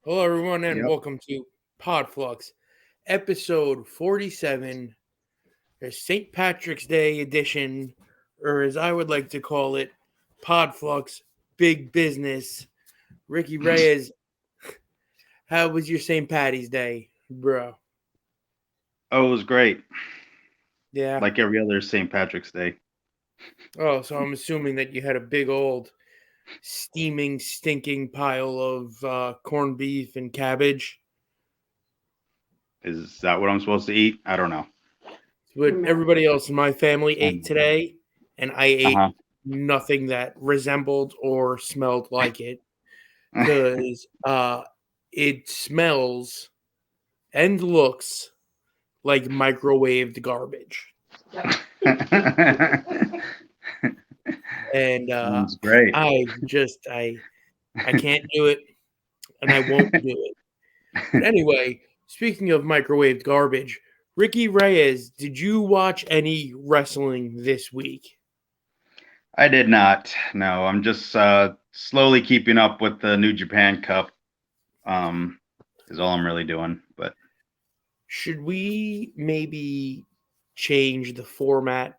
Hello, everyone, and Yep. welcome to Podfluxxx, episode 47, the St. Patrick's Day edition, or as I would like to call it, Podfluxxx Big Business. Ricky Reyes, how was your St. Patty's Day, bro? Oh, it was great. Yeah. Like every other St. Patrick's Day. Oh, so I'm assuming that you had a big old steaming, stinking pile of corned beef and cabbage. Is that what I'm supposed to eat? I don't know. What everybody else in my family ate Um, today, and I ate uh-huh. nothing that resembled or smelled like it because it smells and looks like microwaved garbage. And Sounds great. I can't do it, and I won't do it. But anyway, speaking of microwaved garbage, Ricky Reyes, did you watch any wrestling this week? I did not. No, I'm just slowly keeping up with the New Japan Cup. Is all I'm really doing. But Should we maybe change the format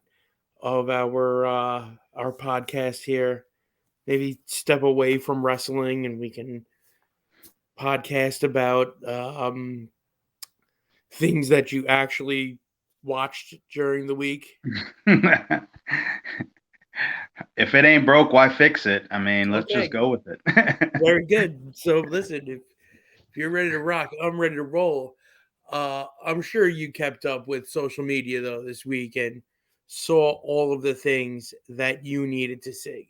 of our podcast here? Maybe step away from wrestling and we can podcast about things that you actually watched during the week. if it ain't broke, why fix it? I mean, let's just Okay, go with it. very good. So listen, if you're ready to rock, I'm ready to roll. I'm sure you kept up with social media though this week and saw all of the things that you needed to see.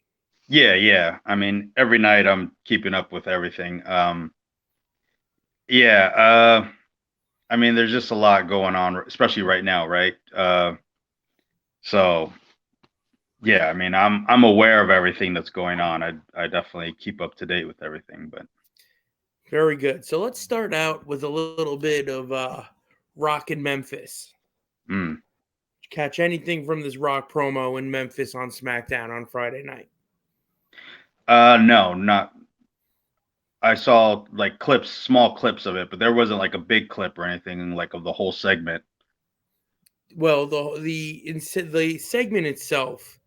Yeah, yeah. I mean, every night I'm keeping up with everything. Yeah, I mean, there's just a lot going on, especially right now, right? So yeah, I mean, I'm aware of everything that's going on. I definitely keep up to date with everything, but Very good. So let's start out with a little bit of Rock in Memphis. mm, Did you catch anything from this Rock promo in Memphis on SmackDown on Friday night? no, not. I saw like clips, small clips of it, but there wasn't like a big clip or anything like of the whole segment. Well, the segment itself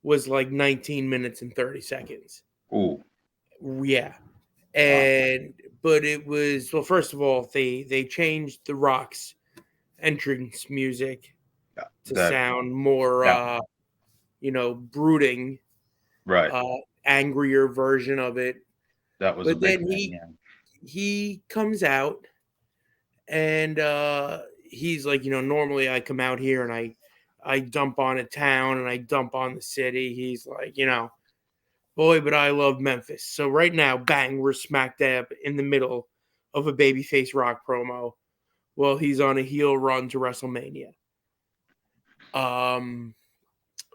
was like 19 minutes and 30 seconds. Ooh, Yeah. wow, And but it was, well, first of all, they changed the Rock's entrance music yeah, to that, sound more yeah, brooding, right. uh angrier version of it. That was a But big then thing. he comes out and he's like, normally I come out here and I dump on a town and I dump on the city. He's like, boy, but I love Memphis. So right now, bang, we're smack dab in the middle of a babyface Rock promo while he's on a heel run to WrestleMania. Um,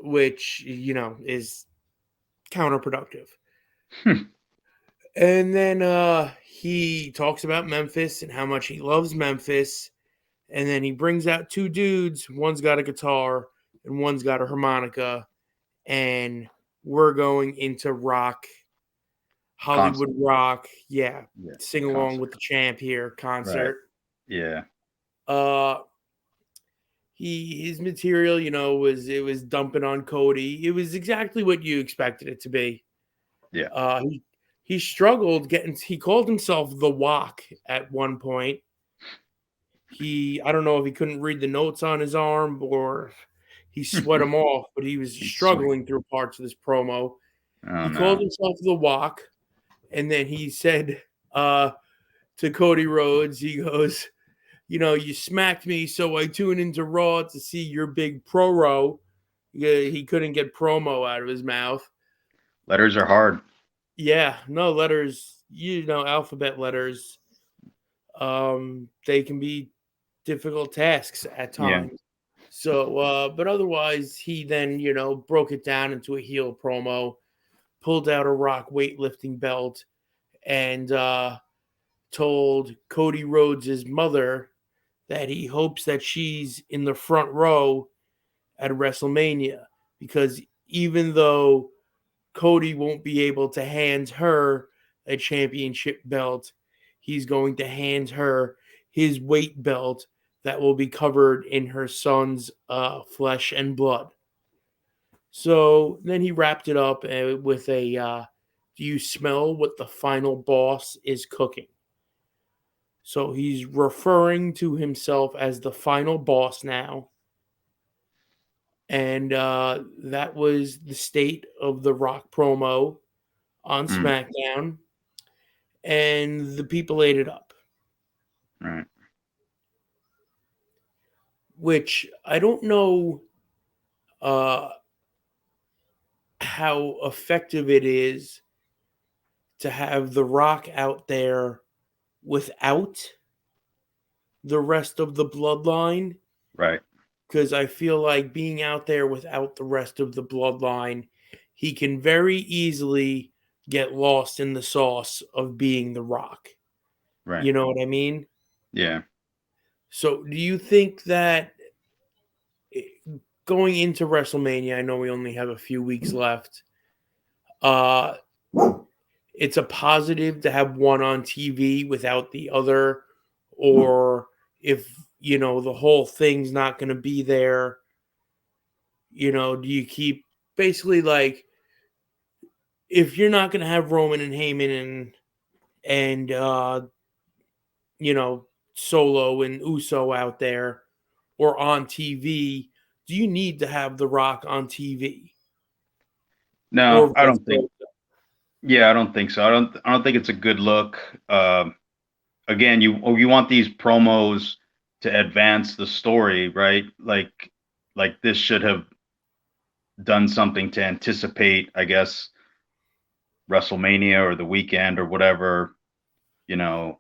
which is counterproductive. Yeah. And then he talks about Memphis and how much he loves Memphis. And then he brings out two dudes. One's got a guitar and one's got a harmonica. And we're going into rock, Hollywood Concert. rock. Yeah. Yeah, Sing along with concert. the champ here Right. concert. Yeah. Uh his material, was dumping on Cody. It was exactly what you expected it to be. Yeah. He struggled he called himself the Walk at one point. I don't know if he couldn't read the notes on his arm or he sweat them off, but he was He's sweet. struggling through parts of this promo. Oh He called no. himself the Walk, and then he said to Cody Rhodes, he goes, you smacked me, so I tune into Raw to see your big pro. Yeah, he couldn't get promo out of his mouth. Letters are hard. Yeah, no letters, alphabet letters. They can be difficult tasks at Yeah. times. So, but otherwise, he then, broke it down into a heel promo, pulled out a Rock weightlifting belt, and told Cody Rhodes' mother that he hopes that she's in the front row at WrestleMania because even though Cody won't be able to hand her a championship belt, he's going to hand her his weight belt that will be covered in her son's flesh and blood. So then he wrapped it up with a do you smell what the final boss is cooking? So he's referring to himself as the final boss now. And that was the state of the Rock promo on Mm, SmackDown. And the people ate it up, right. which I don't know uh, how effective it is to have The Rock out there without the rest of the bloodline. Right. Because I feel like being out there without the rest of the bloodline, he can very easily get lost in the sauce of being The Rock. Right. You know what I mean? Yeah. So, do you think that going into WrestleMania, I know we only have a few weeks left, uh, it's a positive to have one on TV without the other, or if the whole thing's not going to be there, do you keep basically like if you're not going to have Roman and Heyman and you know Solo and Uso out there or on TV, do you need to have The Rock on TV No, or I vice don't think. versa? Yeah, I don't think so. I don't think it's a good look. Again, you want these promos to advance the story, right? Like this should have done something to anticipate, I guess, WrestleMania or the weekend or whatever. You know,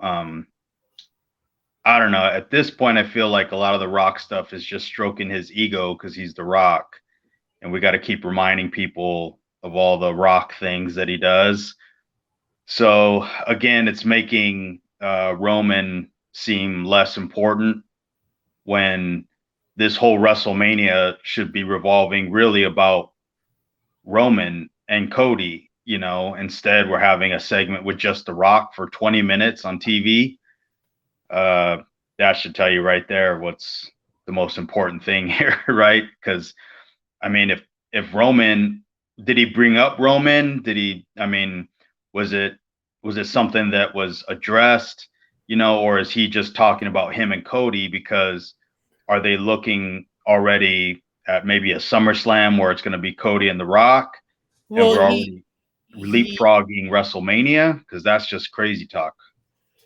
I don't know. At this point, I feel like a lot of the Rock stuff is just stroking his ego because he's the Rock, and we got to keep reminding people of all the Rock things that he does. So again, it's making Roman seem less important when this whole WrestleMania should be revolving really about Roman and Cody. Instead we're having a segment with just The Rock for 20 minutes on TV. Uh, that should tell you right there what's the most important thing here, right? Because I mean, if Roman, did he bring up Roman? Did he? I mean, was it was it something that was addressed? Or is he just talking about him and Cody? Because are they looking already at maybe a SummerSlam where it's going to be Cody and The Rock, and Well, we're he already he leapfrogging WrestleMania? Because that's just crazy talk.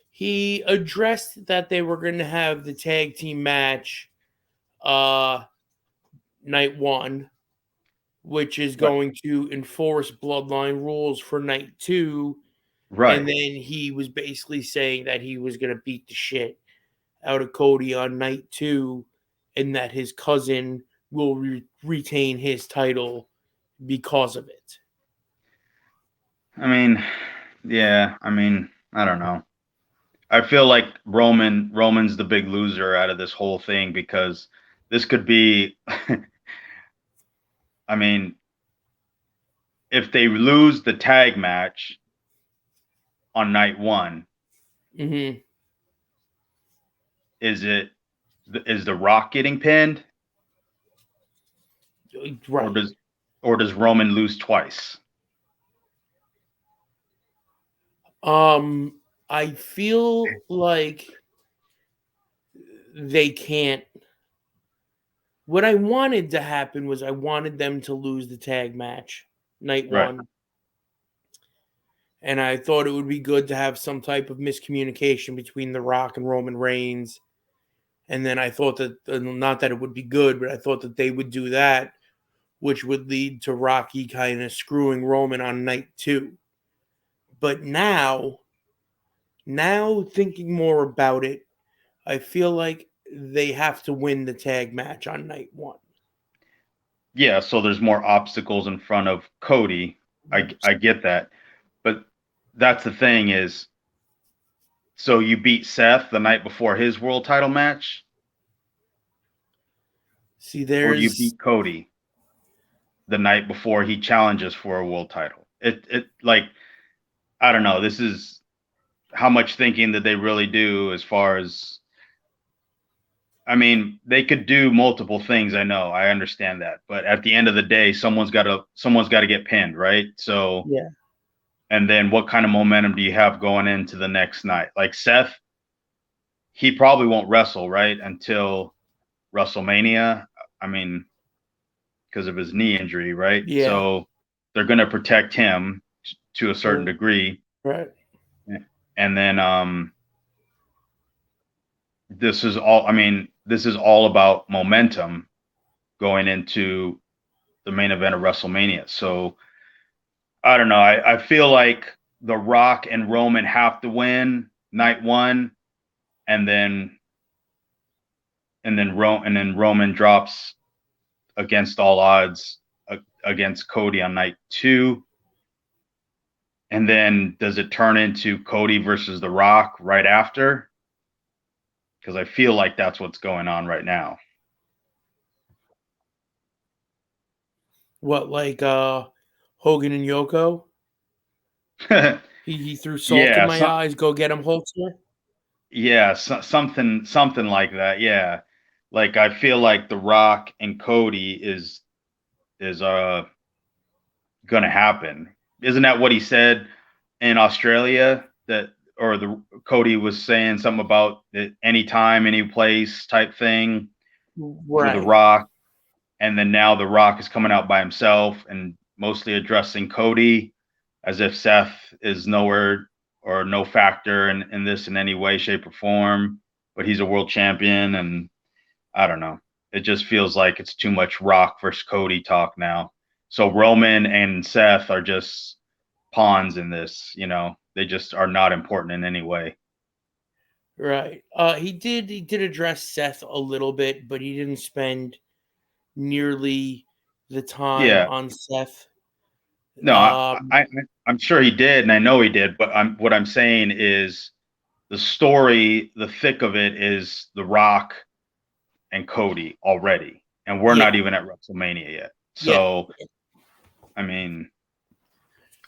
he addressed that they were going to have the tag team match uh night 1, which is Right. going to enforce bloodline rules for night 2. And Right. then he was basically saying that he was going to beat the shit out of Cody on night 2 and that his cousin will retain his title because of it. I mean, yeah. I mean, I don't know. I feel like Roman's the big loser out of this whole thing because this could be I mean, if they lose the tag match on night 1, Mm-hmm. is the Rock getting pinned, or Right. does Roman lose twice? Um, I feel like they can't. What I wanted to happen was I wanted them to lose the tag match night Right. 1. And I thought it would be good to have some type of miscommunication between The Rock and Roman Reigns. And then I thought that, not that it would be good, but I thought that they would do that, which would lead to Rocky kind of screwing Roman on night 2. But now thinking more about it, I feel like they have to win the tag match on night 1. Yeah, so there's more obstacles in front of Cody. I get that. But that's the thing is, so you beat Seth the night before his world title match, See, or do you there's beat Cody the night before he challenges for a world title? It like, I don't know. This is how much thinking did they really do as far as, I mean, they could do multiple things. I know, I understand that, but at the end of the day, someone's got to get pinned, right? So, Yeah. and then what kind of momentum do you have going into the next night? Like Seth, he probably won't wrestle right until WrestleMania. I mean, because of his knee injury, right? Yeah. So they're going to protect him to a certain degree, Right. and then this is all. I mean, this is all about momentum going into the main event of WrestleMania. So I don't know. I feel like The Rock and Roman have to win night one, and then Roman drops against all odds against Cody on night two. And then does it turn into Cody versus The Rock right after? Because I feel like that's what's going on right now. What, like Hogan and Yoko? He threw salt in Yeah, my eyes. Go get him, Holzer. yeah, something like that. Yeah, like I feel like The Rock and Cody is gonna happen. Isn't that what he said in Australia? That, or the Cody was saying something about it, anytime, any place type thing for The Right. Rock, and then now The Rock is coming out by himself and mostly addressing Cody as if Seth is nowhere or no factor in this in any way, shape, or form. But he's a world champion, and I don't know. It just feels like it's too much Rock versus Cody talk now. So Roman and Seth are just pawns in this. They just are not important in any way. Right. He did address Seth a little bit, but he didn't spend nearly the time Yeah, on Seth. no, Um, I'm sure he did, and I know he did. But what I'm saying is the story, the thick of it is The Rock and Cody already, and we're not yeah, even at WrestleMania yet. yeah. So, I mean,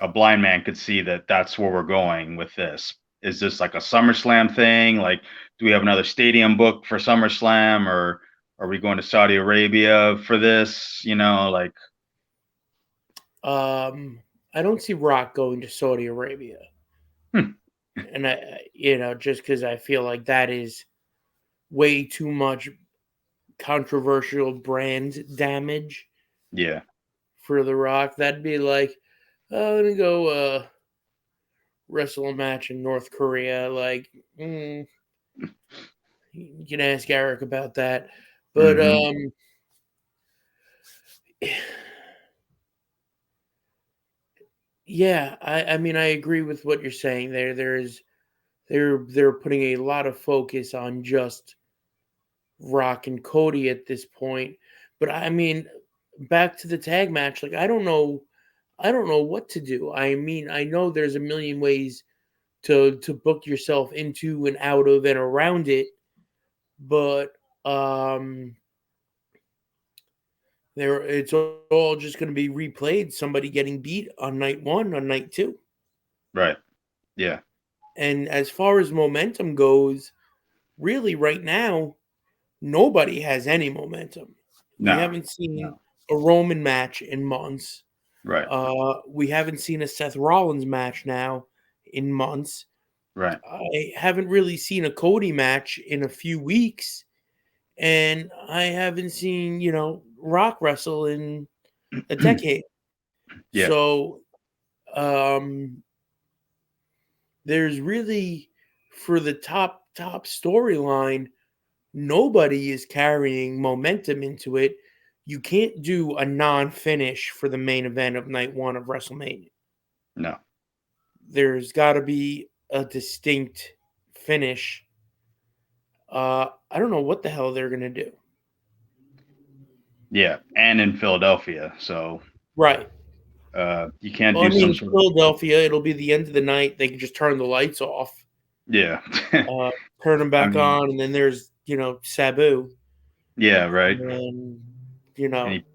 a blind man could see that that's where we're going with this. Is this like a SummerSlam thing? Like, do we have another stadium booked for SummerSlam, or are we going to Saudi Arabia for this? Like, Um, I don't see Rock going to Saudi Arabia, hmm, and just because I feel like that is way too much controversial brand damage yeah, for The Rock. That'd be like, oh, I'm gonna go wrestle a match in North Korea. Like, you can ask Eric about that. But hmm, yeah, I mean I agree with what you're saying there. They're putting a lot of focus on just Rock and Cody at this point. But I mean, back to the tag match, like I don't know what to do. I mean, I know there's a million ways to book yourself into and out of and around it, but um there it's all just going to be replayed, somebody getting beat on night 1, on night 2. right, yeah, And as far as momentum goes, really right now nobody has any momentum. We no, haven't seen no, a Roman match in months. right, We haven't seen a Seth Rollins match now in months. right, I haven't really seen a Cody match in a few weeks, and I haven't seen, Rock wrestle in a decade. yeah, So, um, there's really, for the top storyline, nobody is carrying momentum into it. You can't do a non-finish for the main event of night 1 of WrestleMania. no, There's got to be a distinct finish. I don't know what the hell they're gonna do. yeah, and in Philadelphia, so Right. you can't Well, I do some mean, sort of, Philadelphia, it'll be the end of the night. They can just turn the lights off, yeah. uh, turn them I back mean, on, and then there's, Sabu, yeah, right. and you And know, he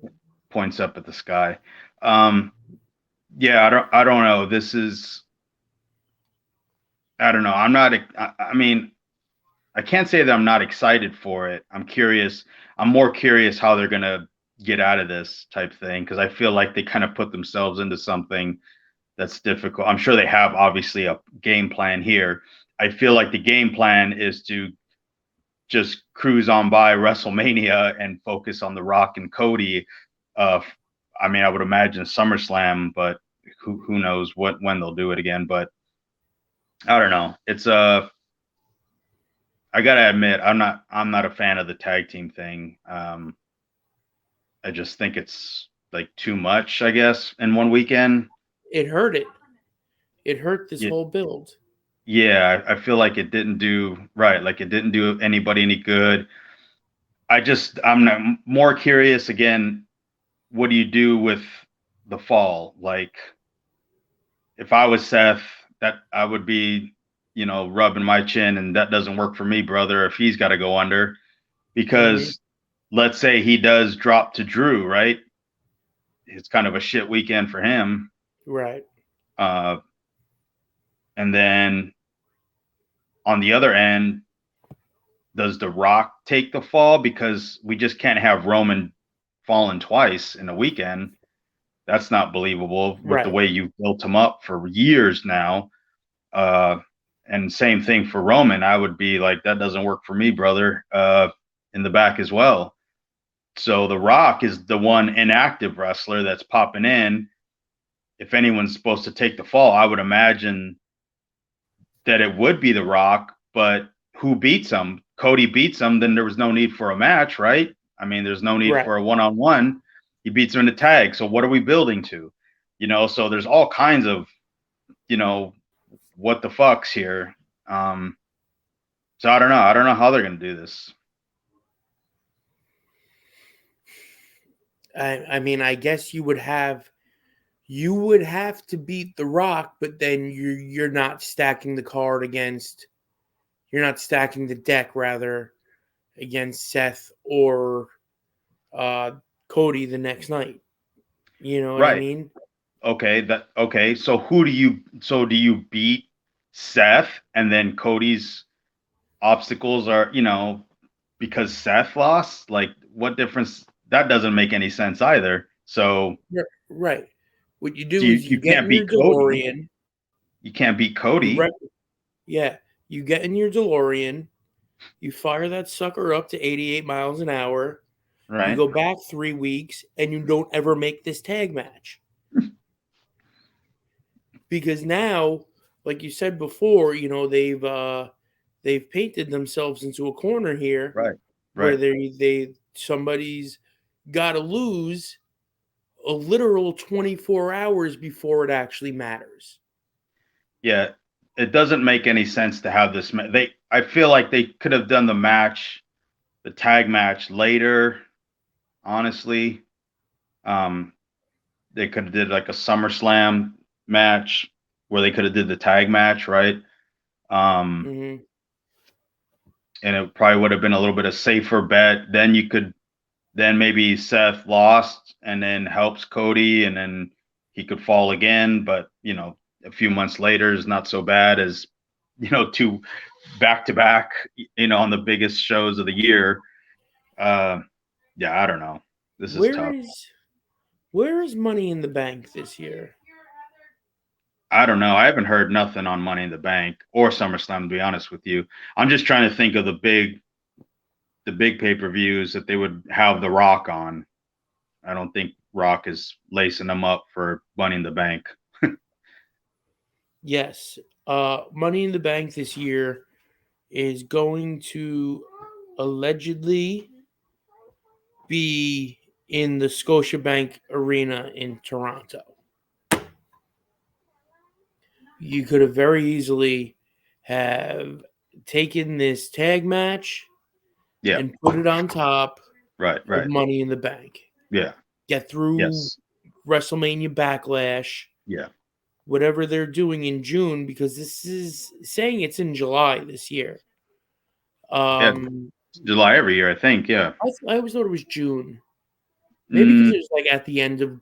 points up at the sky. Um, yeah, I don't know. This is I don't know. I'm not. I mean, I can't say that I'm not excited for it. I'm curious. I'm more curious how they're gonna get out of this type thing because I feel like they kind of put themselves into something that's difficult. I'm sure they have obviously a game plan here. I feel like the game plan is to just cruise on by WrestleMania and focus on The Rock and Cody. Uh, I mean, I would imagine SummerSlam, but who knows when they'll do it again. But I don't know. It's I gotta admit, I'm not a fan of the tag team thing. I just think it's like too much, I guess, in one weekend. It hurt it. It hurt this Yeah, whole build. yeah, I feel like it didn't do right. Like it didn't do anybody any good. I'm more curious again. What do you do with the fall? Like if I was Seth, that I would be, rubbing my chin, and that doesn't work for me, brother. If he's got to go under, Hmm. because let's say he does drop to Drew, right? It's kind of a shit weekend for him. Right. Uh, and then on the other end, does The Rock take the fall? Because we just can't have Roman falling twice in a weekend. That's not believable with the Right. way you've built him up for years now. Uh, and same thing for Roman. I would be like, that doesn't work for me, brother, in the back as well. So The Rock is the one inactive wrestler that's popping in. If anyone's supposed to take the fall, I would imagine that it would be The Rock, but who beats him? Cody beats him, then there was no need for a match, right? I mean, there's no need Right. for a one-on-one. He beats him in a tag. So what are we building to? So there's all kinds of, you know, what the fucks here. Um, so I don't know. I don't know how they're going to do this. I mean, I guess you would have to beat The Rock, but then you're not stacking the card against you're not stacking the deck rather against Seth or uh, Cody the next night. You know what I Right. mean? Okay. So do you beat Seth, and then Cody's obstacles are, because Seth lost? Like what difference? That doesn't make any sense either. So Right. What you so do you, is you you get can't in your beat Cody. DeLorean. You can't beat You Cody, re- yeah, you get in your DeLorean. You fire that sucker up to 88 miles an hour. You right? go back 3 weeks, and you don't ever make this tag match because now, like you said before, they've painted themselves into a corner here Right. where Right. they somebody's got to lose a literal 24 hours before it actually matters. Yeah. It doesn't make any sense to have this. I feel like they could have done the tag match later. Honestly, um, they could have did like a SummerSlam match where they could have did the tag match, right? Um, Hmm. and it probably would have been a little bit of safer bet. Then maybe Seth lost and then helps Cody, and then he could fall again. But a few months later is not so bad as two back to back, on the biggest shows of the year. Uh, yeah, I don't know. This is Where tough. is where is Money in the Bank this year? I don't know. I haven't heard nothing on Money in the Bank or SummerSlam, to be honest with you. I'm just trying to think of the big pay-per-views that they would have The Rock on. I don't think Rock is lacing them up for Money in the Bank. Yes, Money in the Bank this year is going to allegedly be in the Scotiabank Arena in Toronto. You could have very easily have taken this tag match Yeah. and put it on top Right. of Right. Money in the Bank. Yeah. Get through Yes. WrestleMania Backlash, Yeah. whatever they're doing in June, because this is saying it's in July this year. Yeah. Um, July every year, I think. Yeah. I always thought it was June. Maybe because Mm, it was like at the end of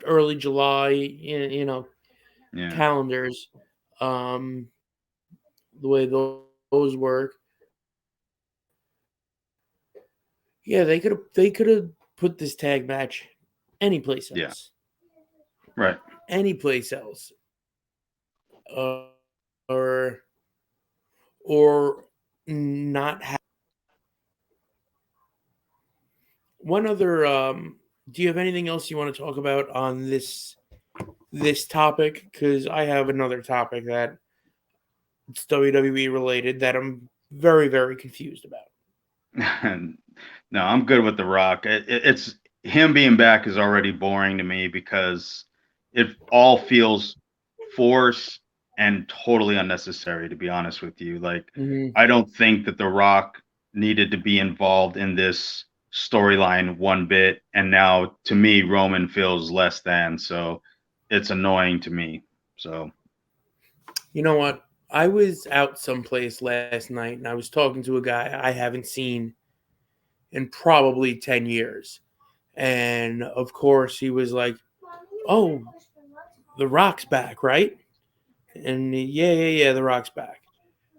early July, yeah. calendars. Um, the way those work. Yeah, they could have put this tag match anyplace Yeah. else. Right. Anyplace else. Or not have one other do you have anything else you want to talk about on this topic? Because I have another topic that it's WWE related that I'm very, very confused about. No, I'm good with The Rock. It's him being back is already boring to me because it all feels forced and totally unnecessary, to be honest with you. Like, Mm-hmm. I don't think that The Rock needed to be involved in this storyline one bit. And now, to me, Roman feels less than. So it's annoying to me. So, You know what? I was out someplace last night and I was talking to a guy I haven't seen in probably 10 years. And of course, he was like, "Oh, The Rock's back, right?" And yeah, The Rock's back.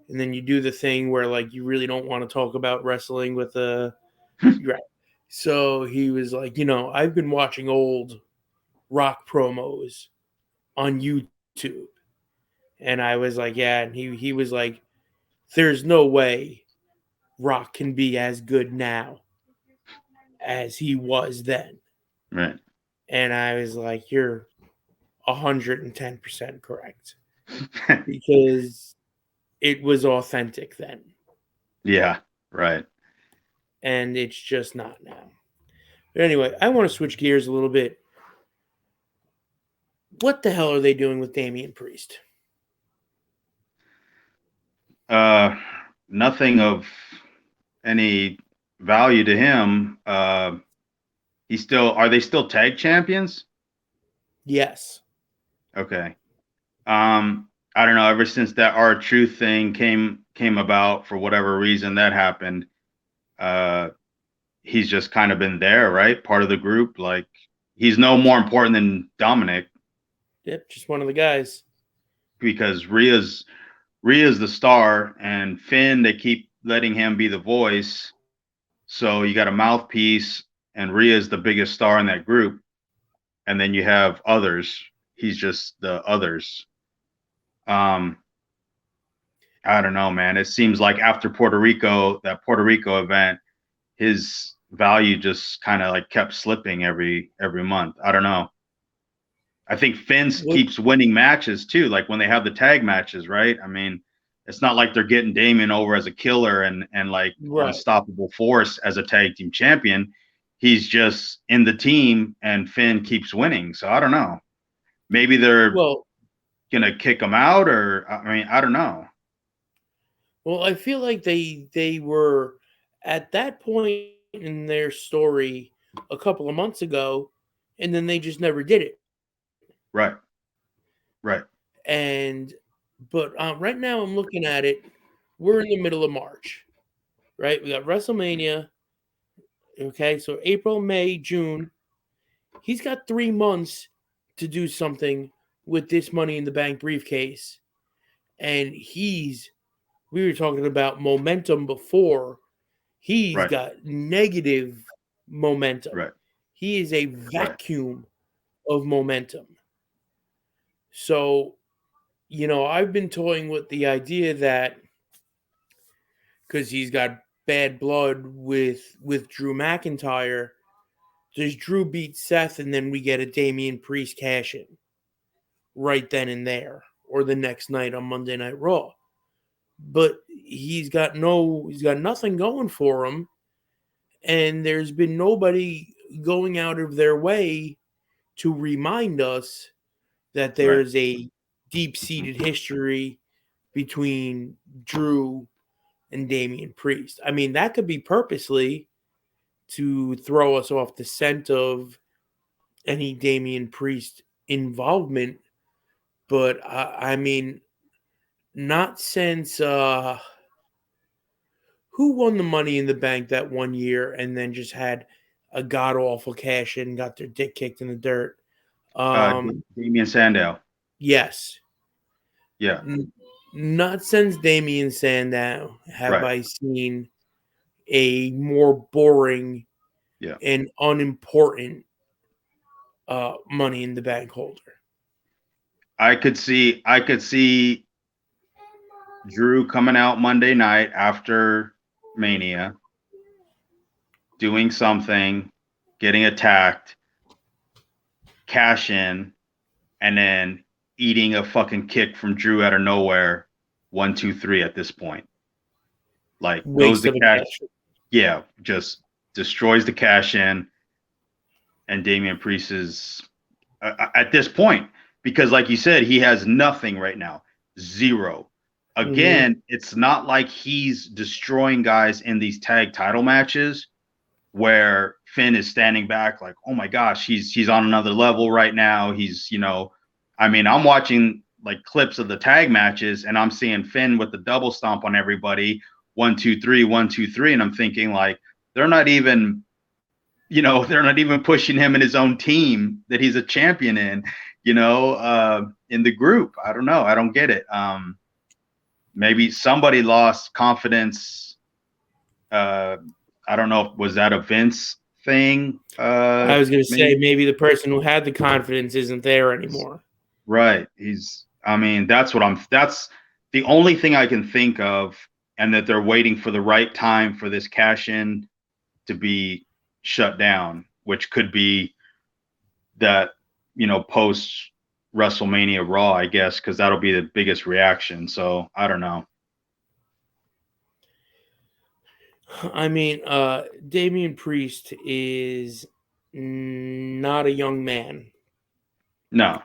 And then you do the thing where like you really don't want to talk about wrestling with a right. So he was like, I've been watching old Rock promos on YouTube. And I was like, yeah. And he was like, there's no way Rock can be as good now as he was then. right. And I was like, you're 110% correct because it was authentic then. Yeah, right. And it's just not now. But anyway, I want to switch gears a little bit. What the hell are they doing with Damian Priest? Uh, Nothing of any value to him. He's still. Are they still tag champions? Yes. Okay. I don't know. Ever since that R Truth thing came about, for whatever reason that happened, uh, he's just kind of been there, right? Part of the group. Like, he's no more important than Dominic, Yep, just one of the guys. because Rhea's the star, and Finn, they keep letting him be the voice. So you got a mouthpiece, and Rhea's the biggest star in that group, and then you have others. He's just the others. Um, I don't know, man. It seems like after that Puerto Rico event, his value just kind of like kept slipping every month. I don't know. I think Finn What? keeps winning matches too, like when they have the tag matches, right? I mean, it's not like they're getting Damien over as a killer and like Right. unstoppable force as a tag team champion. He's just in the team, and Finn keeps winning. So I don't know. Maybe they're Well, gonna kick him out, or I mean, I don't know. I feel like they were at that point in their story a couple of months ago, and then they just never did it. Right, right, And but right now I'm looking at it. We're in the middle of March, right? We got WrestleMania. Okay, so April, May, June. He's got 3 months to do something with this Money in the Bank briefcase, and we were talking about momentum before. He's right, got negative momentum. right, He is a right, vacuum of momentum. So, I've been toying with the idea that because he's got bad blood with Drew McIntyre, does Drew beat Seth and then we get a Damian Priest cash in right then and there or the next night on Monday Night Raw? But he's got nothing going for him, and there's been nobody going out of their way to remind us that right, there's a deep-seated history between Drew and Damian Priest. I mean, that could be purposely to throw us off the scent of any Damian Priest involvement, but I mean, not since who won the Money in the Bank that one year and then just had a god awful cash in, got their dick kicked in the dirt. Damian Sandow. Yes. Yeah, Not since Damien Sandow have Right. I seen a more boring Yeah. and unimportant Money in the Bank holder. I could see Drew coming out Monday night after Mania, doing something, getting attacked, cash in, and then eating a fucking kick from Drew out of nowhere. 1, 2, 3 at this point. Like goes Waste the of a cash. cash. Yeah, just destroys the cash in, and Damian Priest is at this point, because like you said, he has nothing right now. Zero. Mm-hmm. Again, it's not like he's destroying guys in these tag title matches where Finn is standing back like, oh my gosh, he's on another level right now. I mean, I'm watching like clips of the tag matches and I'm seeing Finn with the double stomp on everybody, 1, 2, 3, 1, 2, 3, and I'm thinking like they're not even, they're not even pushing him in his own team that he's a champion in the group. I don't know. I don't get it. Maybe somebody lost confidence. I don't know. Was that a Vince thing? I was going to say Maybe. maybe the person who had the confidence isn't there anymore. Right. I mean, that's the only thing I can think of, and that they're waiting for the right time for this cash in to be shut down, which could be that, post WrestleMania Raw, I guess, because that'll be the biggest reaction. So I don't know. I mean, Damian Priest is not a young man. No.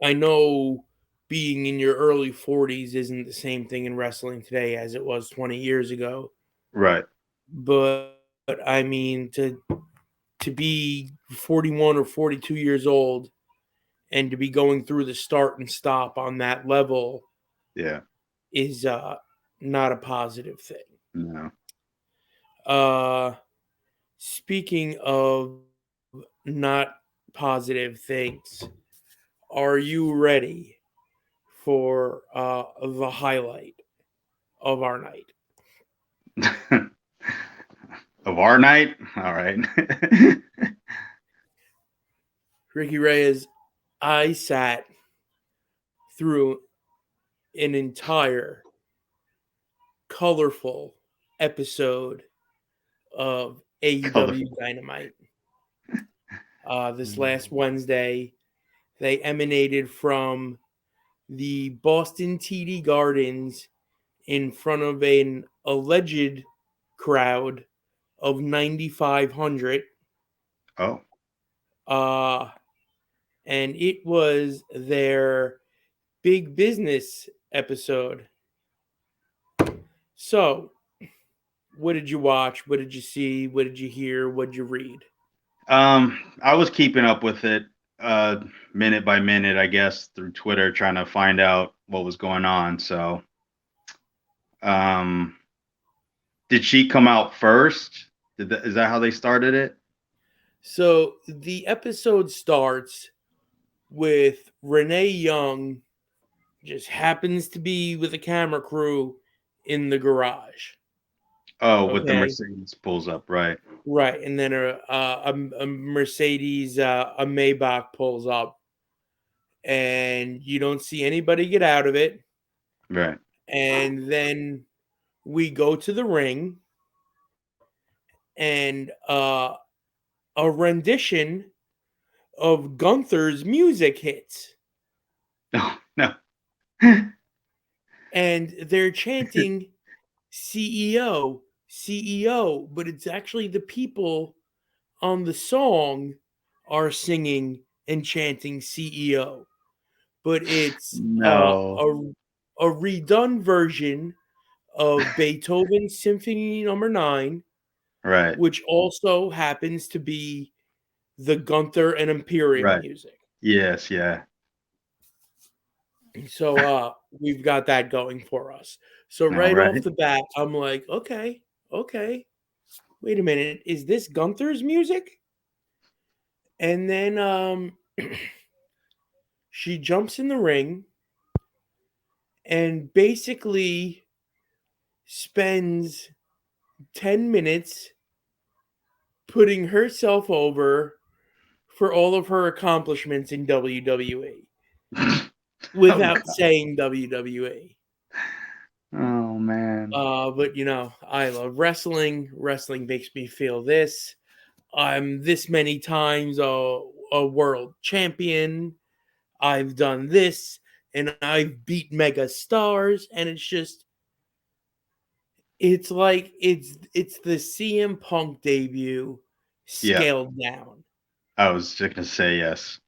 I know being in your early 40s isn't the same thing in wrestling today as it was 20 years ago. Right. But I mean, to be 41 or 42 years old and to be going through the start and stop on that level Yeah. is not a positive thing. No. Speaking of not positive things, are you ready for the highlight of our night? Of our night. All right. Ricky Reyes, I sat through an entire colorful episode of AEW Colorful. Dynamite. This last Wednesday, they emanated from the Boston TD Gardens in front of an alleged crowd of 9,500. Oh. Uh, and it was their big business episode. So, what did you watch? What did you see? What did you hear? What did you read? I was keeping up with it minute by minute, I guess, through Twitter, trying to find out what was going on. So, um, did she come out first? Is that how they started it? So, the episode starts with Renee Young just happens to be with a camera crew in the garage. Oh, with the Okay. Mercedes pulls up, right? Right. And then a Mercedes, a Maybach pulls up, and you don't see anybody get out of it. Right. And then we go to the ring, and a rendition of Gunther's music hits. Oh, no. And they're chanting CEO, CEO, but it's actually the people on the song are singing and chanting CEO. But it's No. a redone version of Beethoven's Symphony Number 9, Right. which also happens to be the Gunther and Imperium Right. music. Yes. Yeah. So we've got that going for us. So All right off right. the bat, I'm like, okay. Wait a minute, is this Gunther's music? And then she jumps in the ring and basically spends 10 minutes putting herself over for all of her accomplishments in WWE Oh without God. saying WWE. Oh man. But I love wrestling. Wrestling makes me feel this. I'm this many times a world champion. I've done this and I've beat mega stars, and it's like it's the CM Punk debut Yeah. scaled down. I was just gonna say yes.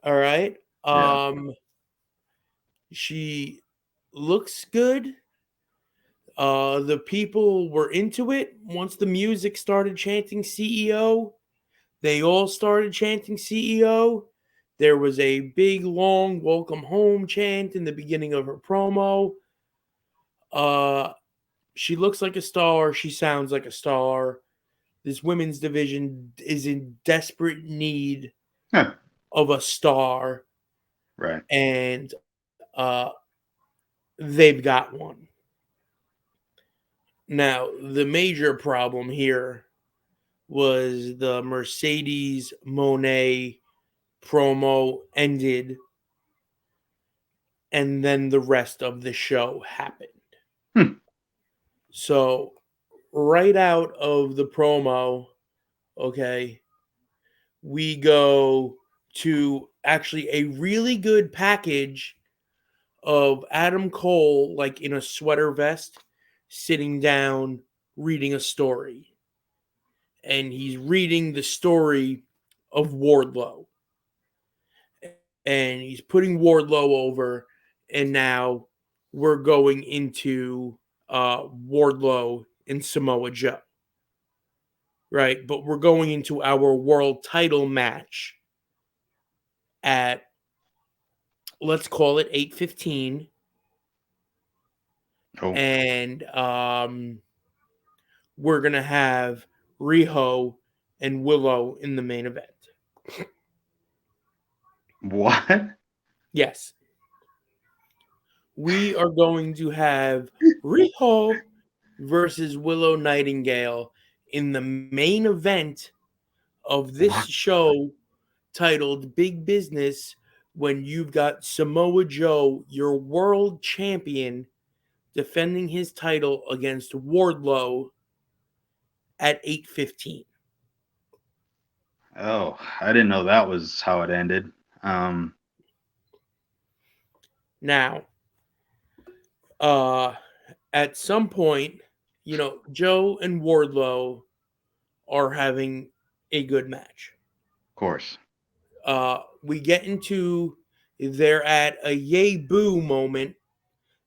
All right. Yeah. She looks good. The people were into it once the music started chanting CEO. They all started chanting CEO. There was a big, long welcome home chant in the beginning of her promo. Uh, she looks like a star. She sounds like a star. This women's division is in desperate need Huh. of a star, Right. and they've got one. Now, the major problem here was the Mercedes Monet promo ended, and then the rest of the show happened. Hmm. So, right out of the promo, okay, we go to actually a really good package of Adam Cole, like in a sweater vest, sitting down reading a story. And he's reading the story of Wardlow. And he's putting Wardlow over. And now we're going into Wardlow and Samoa Joe. Right? But we're going into our world title match at, let's call it 8:15. Oh. And we're going to have Riho and Willow in the main event. What? Yes. We are going to have Riho versus Willow Nightingale in the main event of this What? show titled Big Business, when you've got Samoa Joe, your world champion, defending his title against Wardlow at 8:15. Oh, I didn't know that was how it ended. Um, Now, uh at some point, Joe and Wardlow are having a good match. of course. We get into they're at a yay boo moment,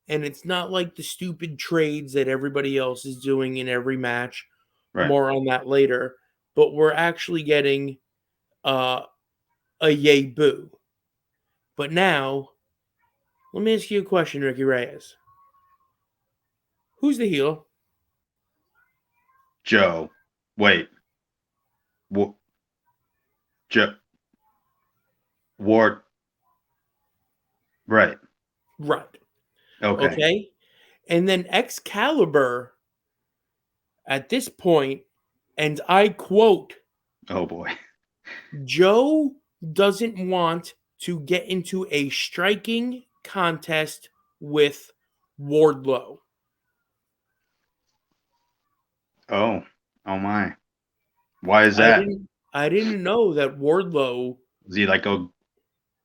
and it's not like the stupid trades that everybody else is doing in every match. Right. More on that later, but we're actually getting uh, a yay boo. But now, let me ask you a question, Ricky Reyes. Who's the heel? Joe. Wait. Wa- Joe. Ward. Right. Right. Okay. Okay. And then Excalibur at this point, and I quote, Oh boy. Joe doesn't want to get into a striking contest with Wardlow. Oh. Oh my. Why is I that? didn't I didn't know that Wardlow. Is he like a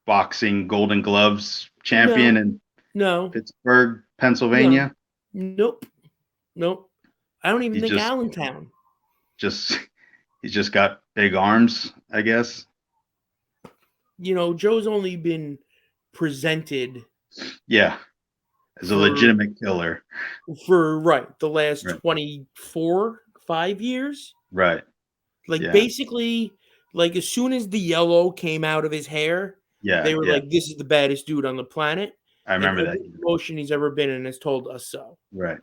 boxing Golden Gloves champion No, in no, Pittsburgh, no, Pennsylvania? nope, nope. I don't even He think just Allentown. just he's just got big arms, I guess. Joe's only been presented Yeah, as a for legitimate killer. right the last Right. 24, 5 years. Right. Like Yeah. basically, like as soon as the yellow came out of his hair, Yeah. they were Yeah. like, "This is the baddest dude on the planet," I and remember that. every promotion he's ever been in has told us so. Right.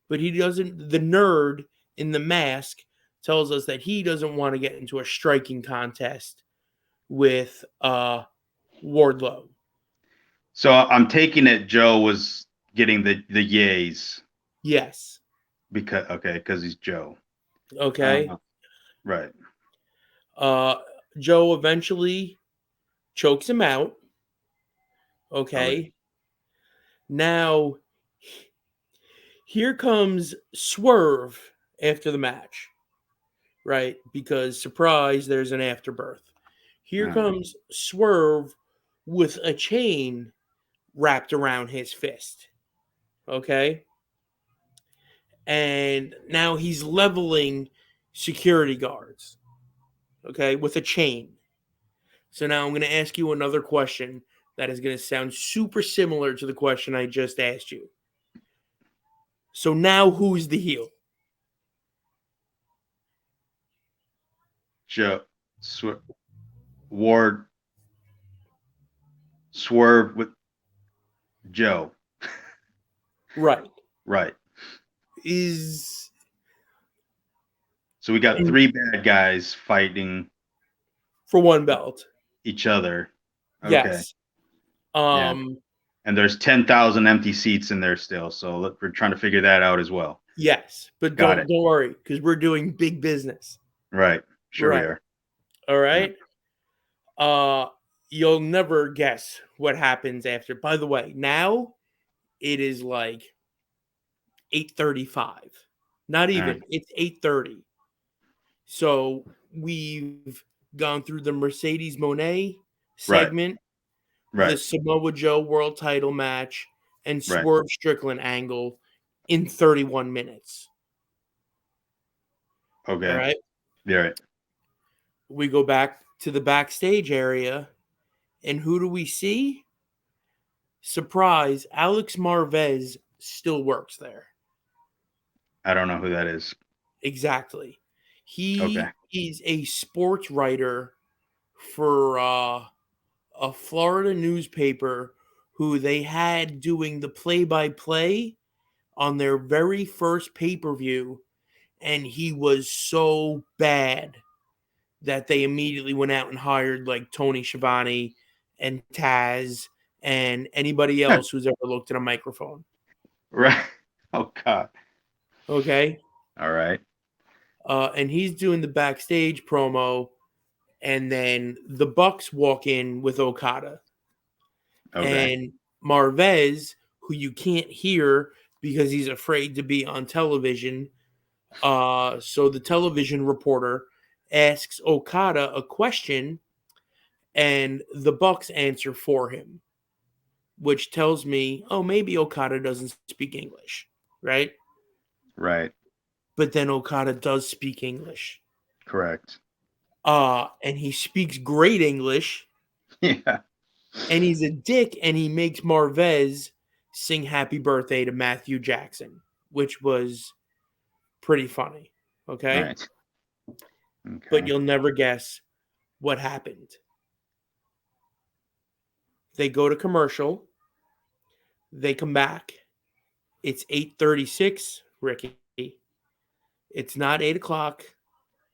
But he doesn't. The nerd in the mask tells us that he doesn't want to get into a striking contest with Wardlow. So I'm taking it Joe was getting the yays Yes. because he's Joe. Okay. Right. Joe eventually chokes him out. Okay. Now, here comes Swerve after the match, right? Because surprise, there's an afterbirth. Here comes Swerve with a chain wrapped around his fist. Okay. And now he's leveling security guards. Okay. With a chain. So now I'm going to ask you another question that is going to sound super similar to the question I just asked you. So now who's the heel? Joe. Ward. Swerve with Joe. Right. Right. Is So we got 3 bad guys fighting for one belt. each other. Okay. Yes. Yeah. And there's 10,000 empty seats in there still. So we're trying to figure that out as well. Yes, but don't worry, because we're doing big business. Right. Sure we are. All right. Yeah. You'll never guess what happens after. By the way, now it is like 8:35. Not even. It's 8:30. So we've gone through the Mercedes Moné segment, the Samoa Joe world title match, and Swerve Strickland angle in 31 minutes. Okay. All right. Yeah. Right. We go back to the backstage area, and who do we see? Surprise, Alex Marvez still works there. I don't know who that is. Exactly. He is a sports writer for a Florida newspaper who they had doing the play-by-play on their very first pay-per-view, and he was so bad that they immediately went out and hired like Tony Schiavone and Taz and anybody else who's ever looked at a microphone. Right. Oh God. Okay. All right. And he's doing the backstage promo, and then the Bucks walk in with Okada. Okay. And Marvez, who you can't hear because he's afraid to be on television. So the television reporter asks Okada a question, and the Bucks answer for him, which tells me, oh, maybe Okada doesn't speak English, right? Right. But then Okada does speak English. Correct. And he speaks great English. Yeah. And he's a dick, and he makes Marvez sing Happy Birthday to Matthew Jackson, which was pretty funny. Okay? Right. Okay. But you'll never guess what happened. They go to commercial. They come back. It's 8:36, Ricky. It's not 8 o'clock.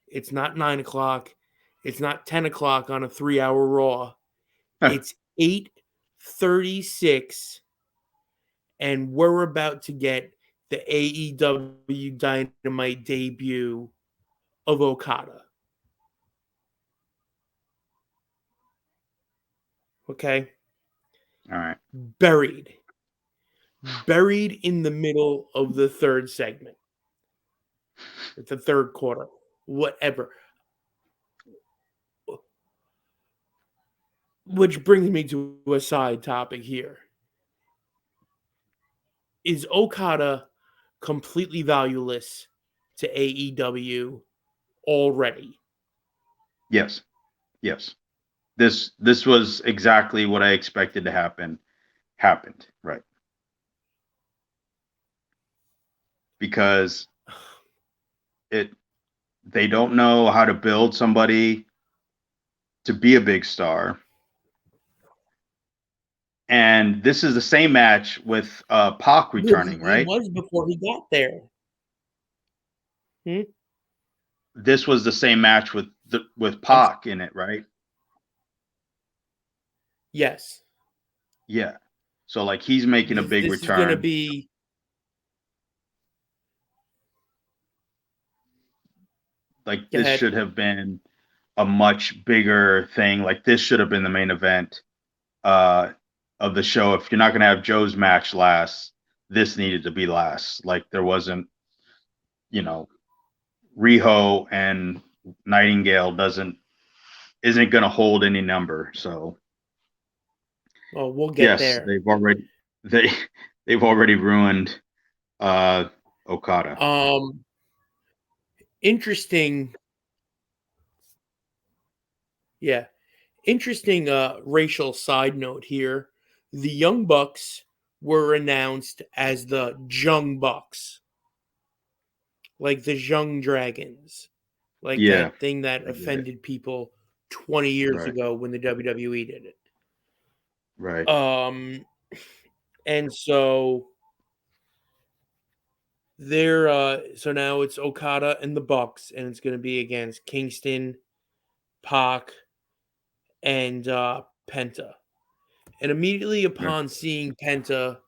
It's not 9 o'clock. It's not 10 o'clock on a 3-hour Raw. It's 8:36, and we're about to get the AEW Dynamite debut of Okada. Okay? All right. Buried in the middle of the third segment. The third quarter. Whatever. Which brings me to a side topic here. Is Okada completely valueless to AEW already? Yes. Yes. This was exactly what I expected to happen. Happened. Right. Because they don't know how to build somebody to be a big star. And this is the same match with Pac returning, right? It was before he got there. This was the same match with Pac in it, right? Yes. Yeah. So like he's making a big This is going to return. be. Like Go this ahead. should have been a much bigger thing. Like this should have been the main event uh of the show. If you're not gonna have Joe's match last, this needed to be last. Like there wasn't, you know, Riho and Nightingale isn't gonna hold any number. So Well, we'll get yes, there. they they've already ruined Okada. Um, interesting. Yeah, interesting. Racial side note here: the Young Bucks were announced as the Jung Bucks, like the Jung Dragons, like Yeah, that thing that I get it. offended people 20 years Right, ago when the WWE did right. it. And so they're so now it's Okada and the Bucks, and it's going to be against Kingston, Pac, and Penta. And immediately Right. upon seeing Penta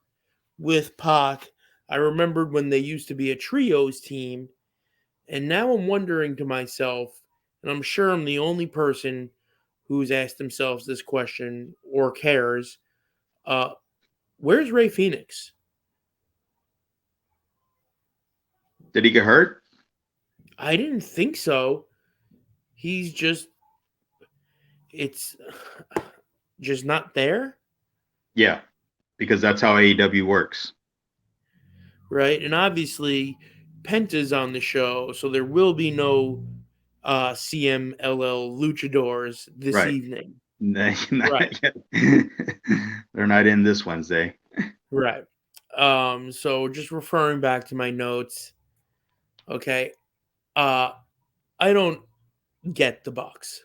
with Pac, I remembered when they used to be a trios team, and now I'm wondering to myself, and I'm sure I'm the only person who's asked themselves this question or cares, uh, where's Ray Phoenix? Did he get hurt? I didn't think so. He's just, it's just not there, Yeah, because that's how AEW works. right? And obviously, Penta's on the show, so there will be no CMLL luchadors this Right. evening. They're Right, not in this Wednesday. right. So just referring back to my notes, okay. Uh, I don't get the Bucks.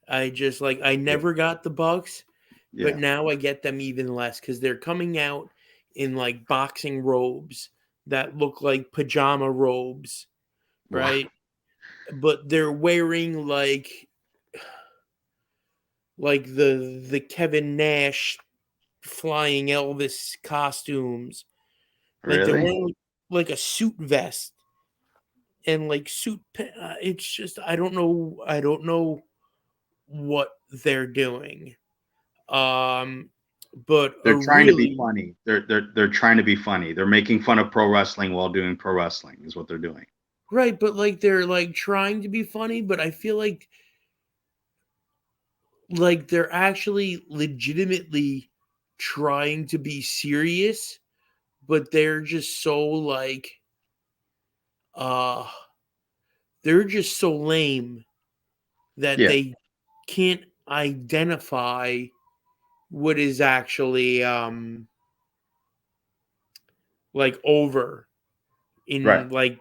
I Yeah. never got the Bucks, but Yeah. now I get them even less because they're coming out in like boxing robes that look like pajama robes, Wow. right? But they're wearing like the Kevin Nash flying Elvis costumes. Like they're Really? wearing like a suit vest and like it's just I don't know what they're doing. Um but a They're trying to be really funny. They're trying to be funny. They're making fun of pro wrestling while doing pro wrestling is what they're doing. right, but like they're like trying to be funny, but I feel like they're actually legitimately trying to be serious, but they're just so uh they're just so lame that Yeah. they can't identify what is actually like over Right. in like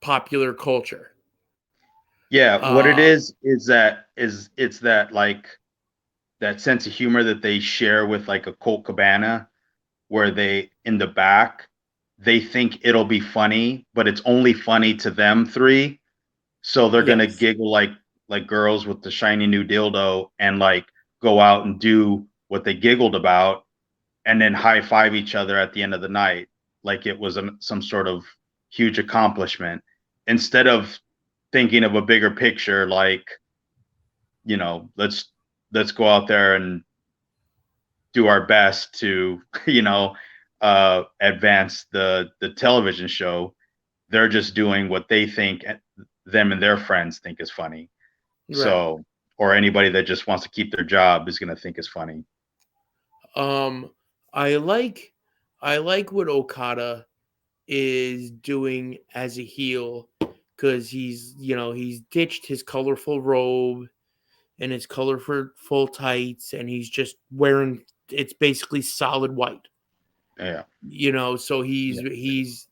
popular culture. Yeah. What it Uh is that is it's that like that sense of humor that they share with like a Colt Cabana, where they in the back they think it'll be funny, but it's only funny to them three. So they're gonna yes. giggle like girls with the shiny new dildo and like go out and do what they giggled about and then high five each other at the end of the night like it was some sort of huge accomplishment instead of thinking of a bigger picture like let's go out there and do our best to advance the television show. They're just doing what they think them and their friends think is funny. Right. So, or anybody that just wants to keep their job is going to think is funny. Um I like I like what Okada is doing as a heel because he's ditched his colorful robe and his colorful full tights and he's just wearing it's basically solid white. Yeah, So he's yeah, he's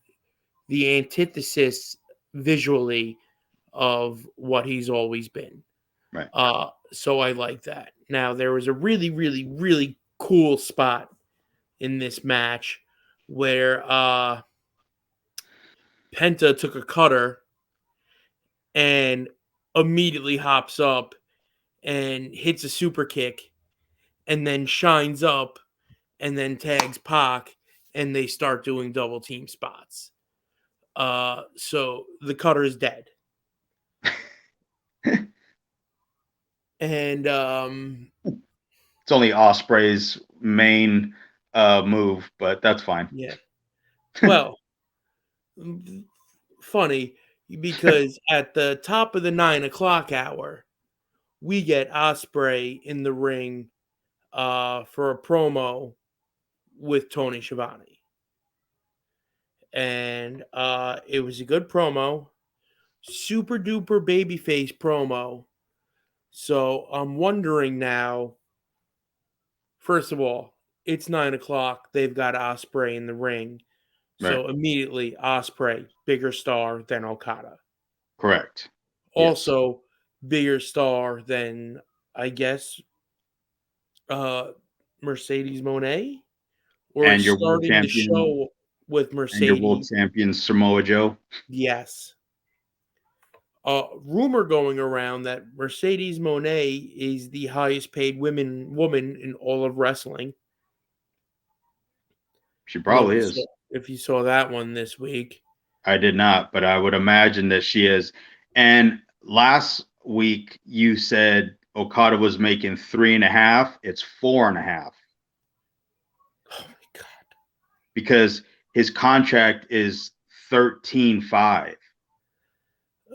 the antithesis visually of what he's always been. right. So I like that. Now there was a really, really, really cool spot in this match where Penta took a cutter and immediately hops up and hits a super kick and then shines up and then tags Pac, and they start doing double team spots. So the cutter is dead. And It's only Osprey's main move, but that's fine. yeah. Well, funny because at the top of the 9 o'clock hour, we get Osprey in the ring for a promo with Tony Schiavone. And it was a good promo, super duper babyface promo. So I'm wondering now, first of all, it's 9 o'clock. They've got Osprey in the ring. Right. So immediately, Osprey, bigger star than Okada. Correct. Yes. Also, bigger star than, I guess, uh, Mercedes Moné, or And it's your world starting the champion show with and your world Mercedes. champion Samoa Joe. Yes. Rumor going around that Mercedes Moné is the highest paid woman in all of wrestling. She I don't know probably is. if you saw that one this week. I did not, but I would imagine that she is. And last week you said Okada was making 3.5. It's 4.5. Oh my god! Because his contract is 13.5.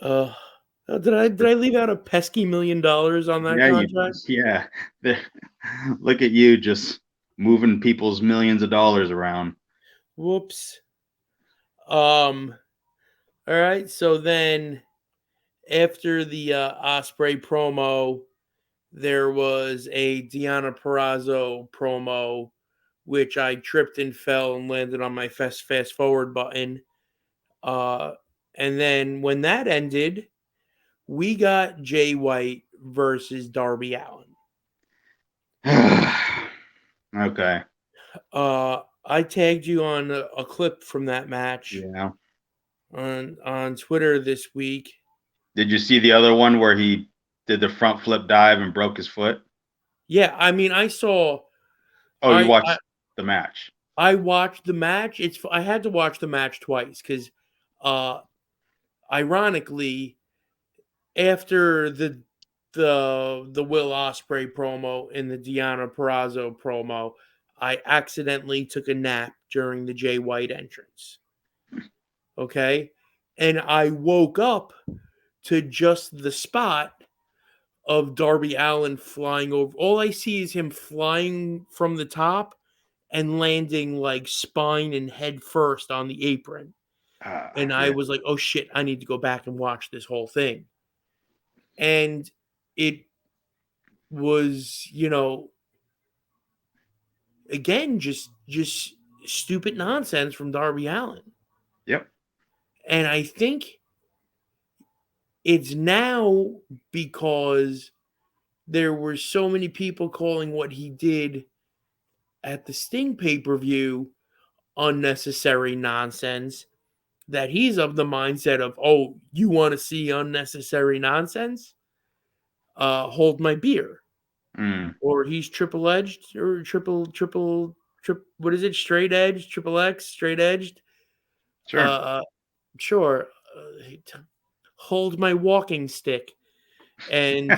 Did I leave out a pesky $1 million on that Yeah, contract? yeah. Look at you just moving people's millions of dollars around. Whoops. All right. So then, after the Osprey promo, there was a Deonna Purrazzo promo, which I tripped and fell and landed on my fast forward button. And then when that ended, we got Jay White versus Darby Allin. Okay. I tagged you on a clip from that match Yeah. on Twitter this week. Did you see the other one where he did the front flip dive and broke his foot? Yeah, I mean, Oh, you watched the match. I watched the match. I had to watch the match twice because, uh, ironically, after the Will Ospreay promo and the Deonna Purrazzo promo, I accidentally took a nap during the Jay White entrance. Okay, and I woke up to just the spot of Darby Allin flying over. All I see is him flying from the top and landing like spine and head first on the apron. And I Yeah. was like, oh shit, I need to go back and watch this whole thing. And it was, again, just stupid nonsense from Darby Allin. Yep. And I think it's now because there were so many people calling what he did at the Sting pay-per-view unnecessary nonsense, that he's of the mindset of, oh, you want to see unnecessary nonsense? Hold my beer. Mm. Or he's triple edged or what is it? Straight edge, triple X, straight edged. Sure. Sure. Hold my walking stick. And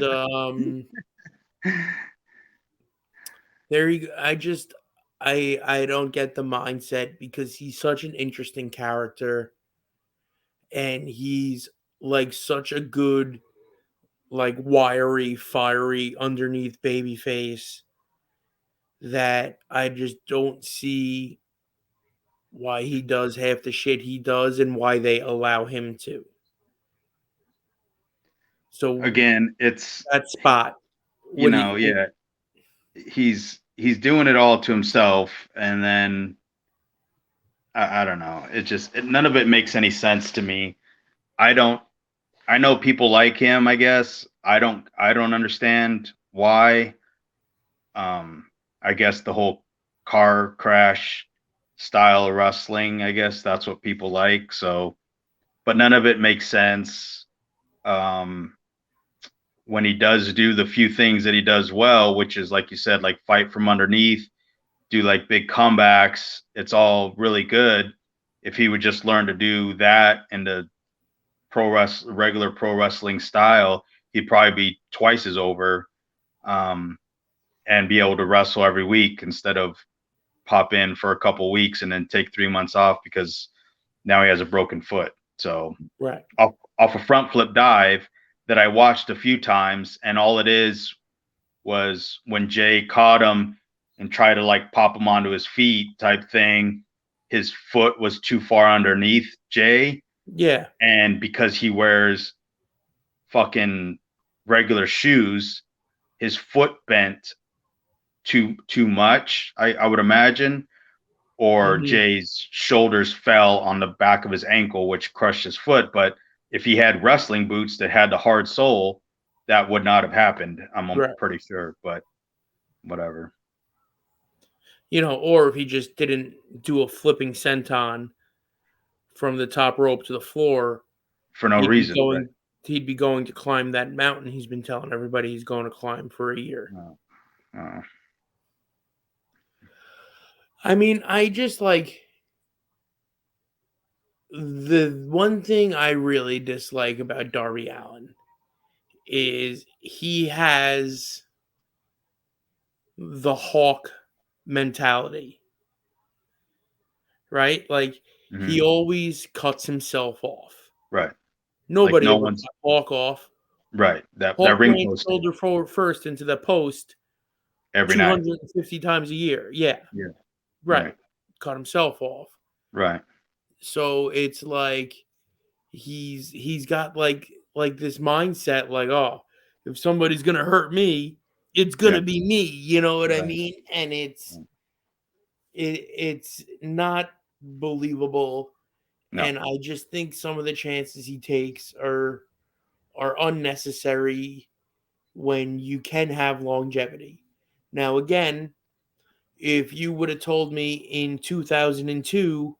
there you go. I don't get the mindset because he's such an interesting character, and he's like such a good, like, wiry, fiery underneath baby face that I just don't see why he does half the shit he does and why they allow him to. So Again, it's that spot, what do you? yeah, he's doing it all to himself, and then I don't know. None of it makes any sense to me. I don't. I know people like him. I guess I don't understand why. I guess the whole car crash style of wrestling. I guess that's what people like. So, but none of it makes sense. Um, when he does do the few things that he does well, which is like you said, like fight from underneath, do like big comebacks. It's all really good. If he would just learn to do that in the regular pro wrestling style, he'd probably be twice as over, and be able to wrestle every week instead of pop in for a couple weeks and then take 3 months off because now he has a broken foot. So Right. off a front flip dive that I watched a few times, and all it is was when Jay caught him and tried to like pop him onto his feet type thing, his foot was too far underneath Jay. Yeah. And because he wears fucking regular shoes, his foot bent too much, I would imagine. I Or mean, Jay's shoulders fell on the back of his ankle, which crushed his foot. But if he had wrestling boots that had the hard sole, that would not have happened. I'm right. pretty sure, but whatever. Or if he just didn't do a flipping senton from the top rope to the floor, For no he'd be reason, right? going he'd be going to climb that mountain he's been telling everybody he's going to climb for a year. No, no. I mean, I just like the one thing I really dislike about Darby Allin is he has the hawk mentality, right? Like he Mhm. always cuts himself off. Right. Like Nobody no ever one's cut Hawk off. right. That Hawk ring ran post did shoulder forward first into the post every night. 250 times a year. Yeah, Yeah. right. Right. Cut himself off. Right. So it's like he's got like this mindset like, oh, if somebody's gonna hurt me, it's Yeah. gonna be me. You know what I Right. mean? And it's not believable. No. And I just think some of the chances he takes are unnecessary when you can have longevity. Now, again, if you would have told me in 2002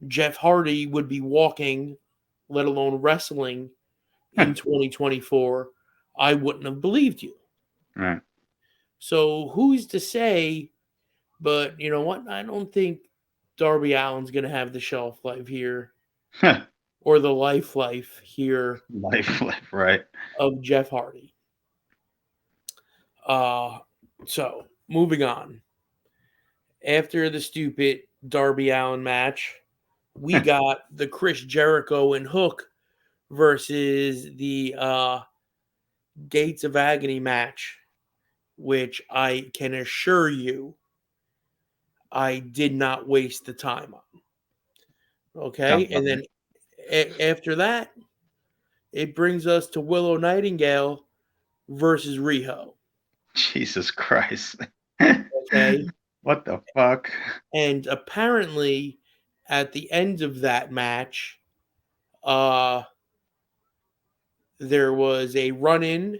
Jeff Hardy would be walking, let alone wrestling, in 2024, I wouldn't have believed you. Right. So who's to say? But you know what? I don't think Darby Allin's going to have the shelf life here or the life here Life, right. of Jeff Hardy. Uh, so moving on. After the stupid Darby Allin match, we got the Chris Jericho and Hook versus the Gates of Agony match, which I can assure you I did not waste the time on. Okay. Sounds about And then after that, it brings us to Willow Nightingale versus Riho. Jesus Christ. Okay. What the fuck? And apparently, at the end of that match, uh, there was a run-in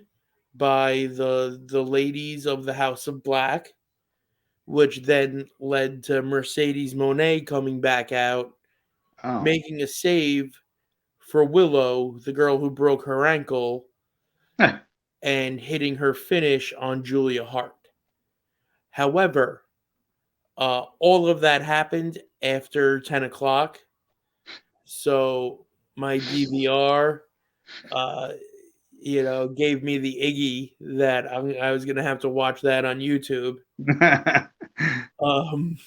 by the ladies of the House of Black, which then led to Mercedes Monet coming back out, Oh. making a save for Willow, the girl who broke her ankle, and hitting her finish on Julia Hart. However, all of that happened after 10 o'clock. So my DVR, uh, gave me the Iggy that I was going to have to watch that on YouTube. Um,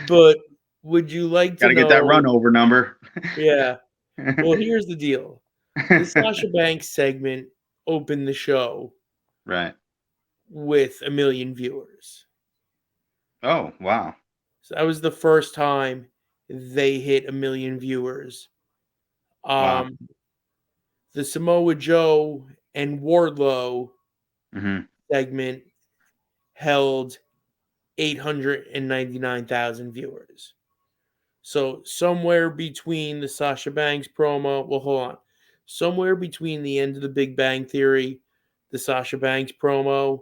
but would you like to Gotta get that know? run over number. Yeah. Well, here's the deal. The Sasha Banks segment opened the show Right. with 1 million viewers. Oh, wow. So that was the first time they hit 1 million viewers. Wow. The Samoa Joe and Wardlow Mhm. segment held 899,000 viewers. So somewhere between the Sasha Banks promo, well, hold on. Somewhere between the end of the Big Bang Theory, the Sasha Banks promo,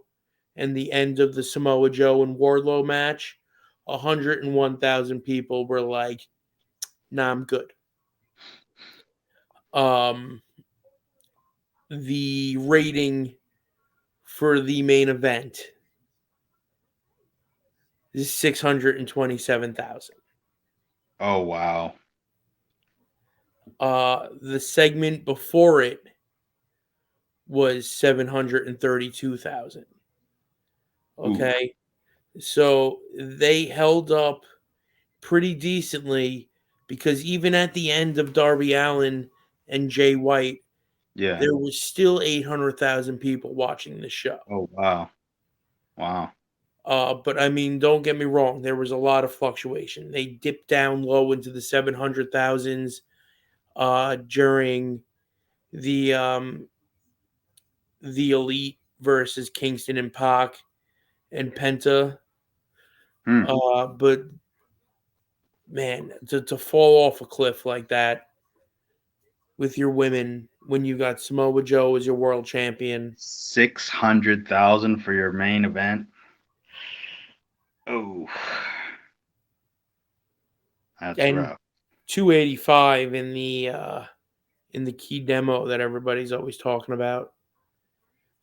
and the end of the Samoa Joe and Wardlow match, 101,000 people were like, nah, I'm good. Um, the rating for the main event is 627,000. Oh wow. The segment before it was 732,000. Ooh. Okay. So they held up pretty decently because even at the end of Darby Allin and Jay White, Yeah. there was still 800,000 people watching the show. Oh wow. Wow. But I mean, don't get me wrong, there was a lot of fluctuation. They dipped down low into the 700,000s during the the Elite versus Kingston and Pac and Penta. Hmm. But man, to fall off a cliff like that with your women when you got Samoa Joe as your world champion 600,000 for your main event. Oh, that's and rough. 285 in the key demo that everybody's always talking about.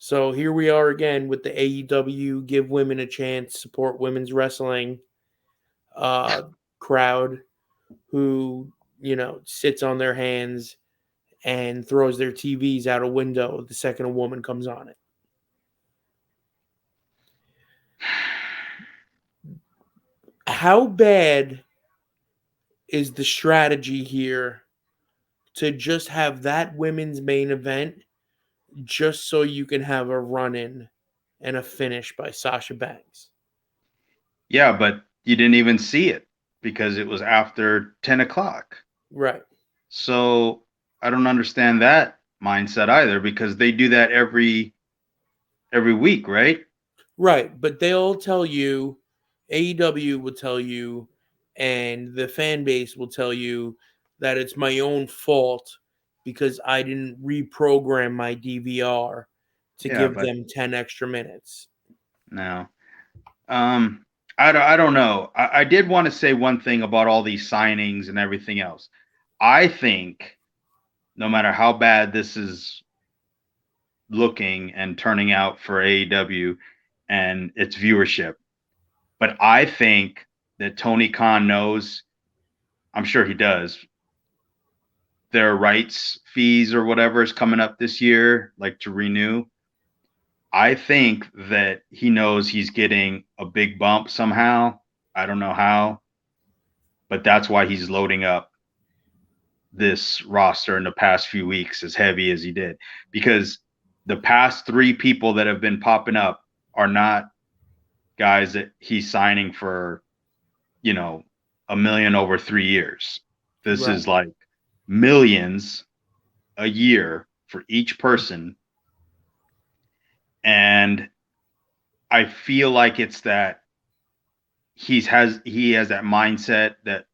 So here we are again with the AEW Give Women a Chance, Support Women's Wrestling uh, crowd who, sits on their hands and throws their TVs out a window the second a woman comes on it. How bad is the strategy here to just have that women's main event just so you can have a run in and a finish by Sasha Banks? Yeah, but you didn't even see it because it was after 10 o'clock. Right. So I don't understand that mindset either because they do that every week, right? Right. But they'll tell you, AEW will tell you, and the fan base will tell you that it's my own fault because I didn't reprogram my DVR to Yeah, give but them 10 extra minutes. no. Um, I don't know. I did want to say one thing about all these signings and everything else. I think no matter how bad this is looking and turning out for AEW and its viewership, but I think that Tony Khan knows, I'm sure he does, their rights fees or whatever is coming up this year, like to renew. I think that he knows he's getting a big bump somehow. I don't know how, but that's why he's loading up this roster in the past few weeks as heavy as he did. Because the past three people that have been popping up are not guys that he's signing for, you know, a million over 3 years. This Right. is like millions a year for each person. And I feel like it's that he has that mindset that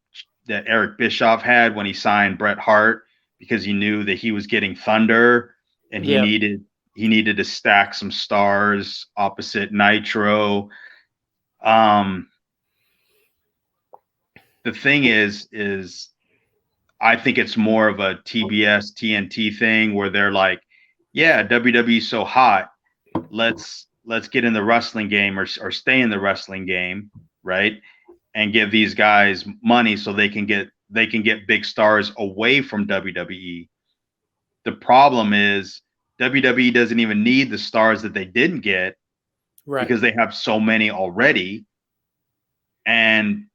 Eric Bischoff had when he signed Bret Hart because he knew that he was getting Thunder and he Yeah. needed to stack some stars opposite Nitro. Um, the thing is I think it's more of a TBS TNT thing where they're like, yeah, WWE's so hot, let's get in the wrestling game or stay in the wrestling game, right? And give these guys money so they can get big stars away from WWE. The problem is WWE doesn't even need the stars that they didn't get Right. because they have so many already, and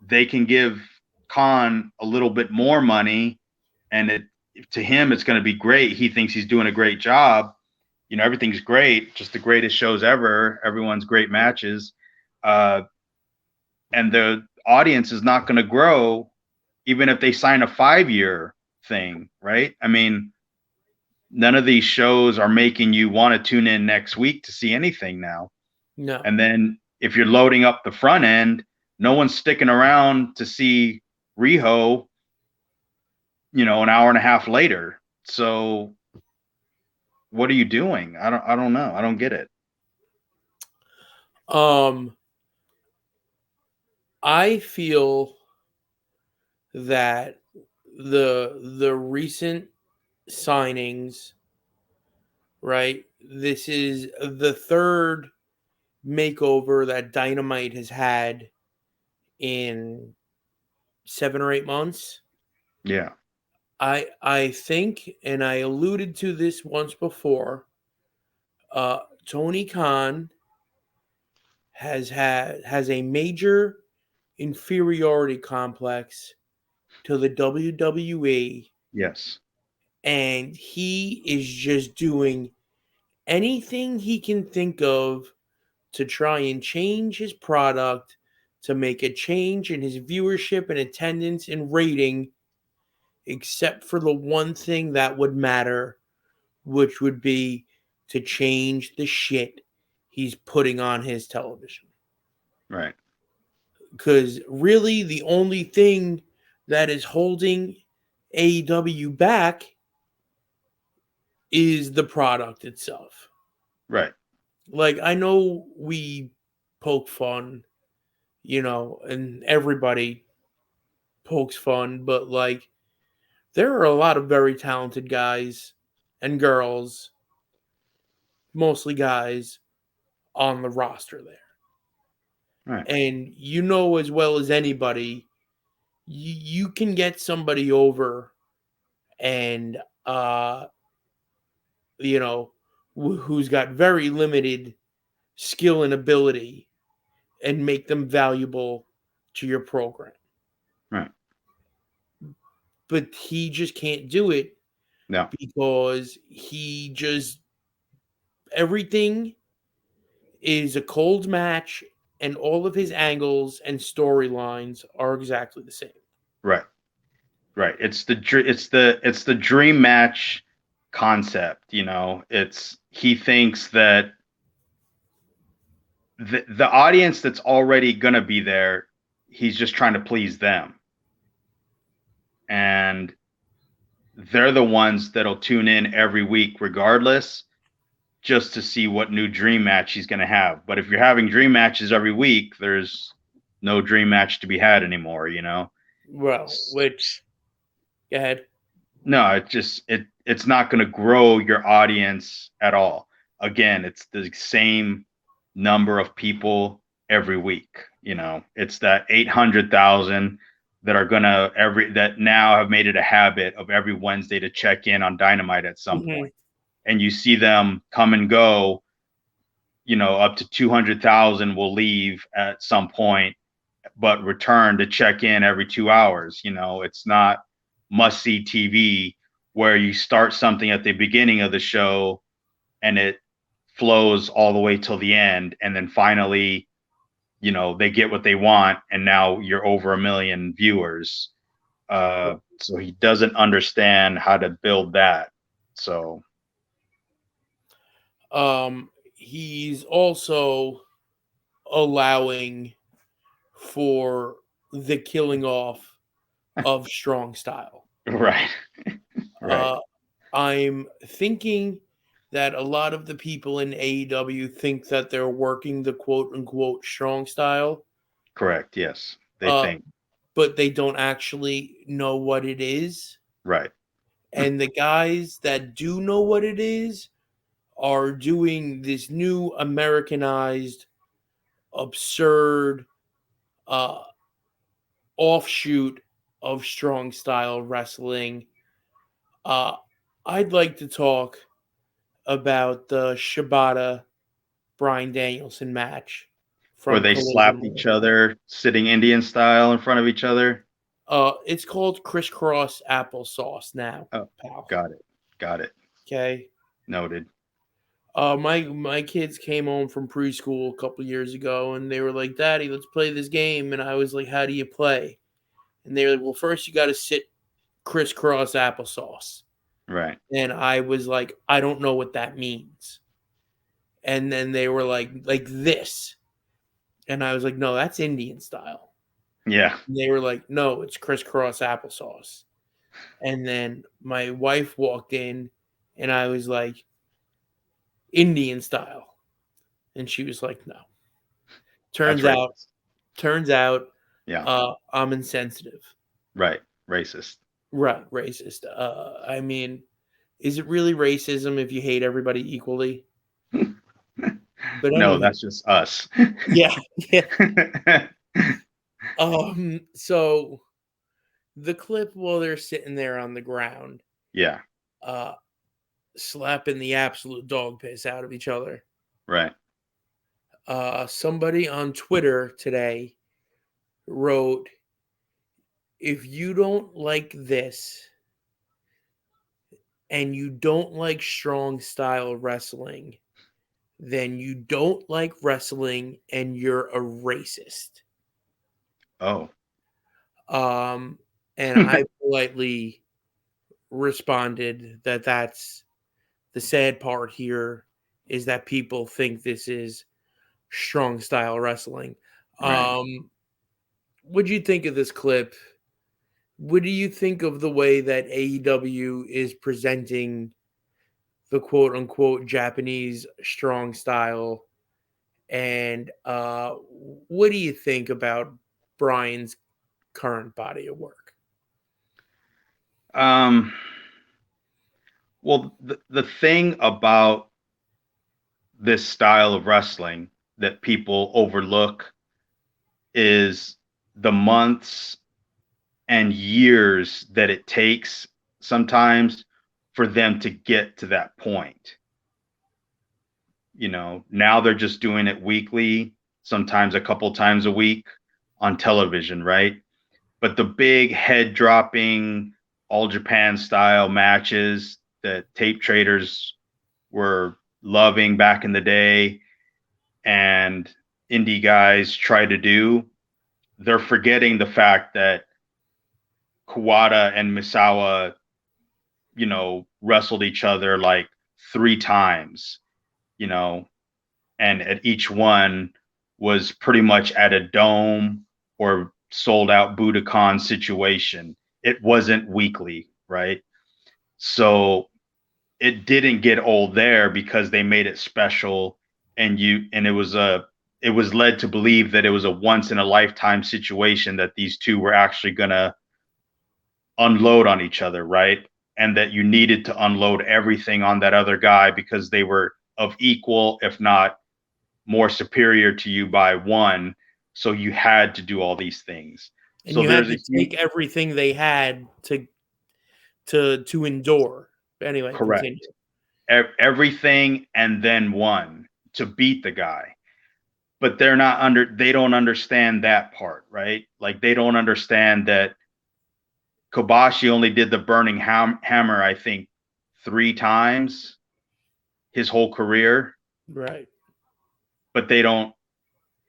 they can give Khan a little bit more money, and to him it's going to be great. He thinks he's doing a great job. You know, everything's great, just the greatest shows ever. Everyone's great matches. Uh, and the audience is not going to grow even if they sign a 5 year thing, right? I mean, none of these shows are making you want to tune in next week to see anything now. No. And then if you're loading up the front end, no one's sticking around to see Riho, an hour and a half later. So what are you doing? I don't know. I don't get it. Um, I feel that the recent signings, right? This is the third makeover that Dynamite has had in 7 or 8 months. Yeah. I think, and I alluded to this once before, Tony Khan has a major inferiority complex to the WWE, Yes. and he is just doing anything he can think of to try and change his product, to make a change in his viewership and attendance and rating, except for the one thing that would matter, which would be to change the shit he's putting on his television. Right. Because really, the only thing that is holding AEW back is the product itself. Right. Like, I know we poke fun, and everybody pokes fun, but like, there are a lot of very talented guys and girls, mostly guys, on the roster there. Right. And you know as well as anybody, you can get somebody over and you know who's got very limited skill and ability and make them valuable to your program. Right. But he just can't do it No. because he just everything is a cold match, and all of his angles and storylines are exactly the same. Right. Right. It's the dream match concept, It's he thinks that the audience that's already gonna be there, he's just trying to please them. And they're the ones that'll tune in every week regardless, just to see what new dream match he's gonna have. But if you're having dream matches every week, there's no dream match to be had anymore, Well, which go ahead. No, it's not going to grow your audience at all. Again, it's the same number of people every week. It's that 800,000 that are gonna that now have made it a habit of every Wednesday to check in on Dynamite at some point. And you see them come and go. Up to 200,000 will leave at some point, but return to check in every 2 hours. It's not must see TV where you start something at the beginning of the show and it flows all the way till the end. And then finally, they get what they want. And now you're over 1 million viewers. So he doesn't understand how to build that. So. He's also allowing for the killing off of strong style. Right. Right. I'm thinking that a lot of the people in AEW think that they're working the quote unquote strong style. Correct. Yes. They think. But they don't actually know what it is. Right. And the guys that do know what it is are doing this new Americanized, absurd offshoot of strong style wrestling. I'd like to talk about the Shibata Bryan Danielson match Where from they slapped Collision. each other, sitting Indian style in front of each other. It's called crisscross applesauce now. Oh, pal. got it. Okay. Noted. My kids came home from preschool a couple years ago, and they were like, "Daddy, let's play this game." And I was like, "How do you play?" And they were like, "Well, first you got to sit crisscross applesauce." Right. And I was like, "I don't know what that means." And then they were like this, and I was like, "No, that's Indian style." Yeah. And they were like, "No, it's crisscross applesauce." And then my wife walked in, and I was like, "Indian style," and she was like, "No." Turns out, yeah. I'm insensitive. Right. Racist. Right, racist. I mean, is it really racism if you hate everybody equally? But No, anyway, that's just us. yeah, yeah. So the clip while they're sitting there on the ground, Yeah, uh, slapping the absolute dog piss out of each other. right. Somebody on Twitter today wrote, "If you don't like this and you don't like strong style wrestling, then you don't like wrestling and you're a racist." Oh. Um, and I politely responded that that's the sad part here is that people think this is strong style wrestling. Right. What do you think of this clip? What do you think of the way that AEW is presenting the quote unquote Japanese strong style? And what do you think about Brian's current body of work? Um, well, the thing about this style of wrestling that people overlook is the months and years that it takes sometimes for them to get to that point. Now they're just doing it weekly, sometimes a couple times a week on television, right? But the big head dropping, all Japan style matches that tape traders were loving back in the day and indie guys try to do, they're forgetting the fact that Kawada and Misawa, wrestled each other like 3 times, you know, and at each one was pretty much at a dome or sold out Budokan situation. It wasn't weekly, right? So it didn't get old there because they made it special, and it was led to believe that it was a once in a lifetime situation that these two were actually going to unload on each other, right? And that you needed to unload everything on that other guy because they were of equal, if not more superior to you by one. So you had to do all these things. And So you had there's a to huge take everything they had to endure. Anyway, correct continue. everything and then one to beat the guy. But they don't understand that part, right? Like they don't understand that Kobashi only did the burning hammer, I think, 3 times his whole career, Right. but they don't,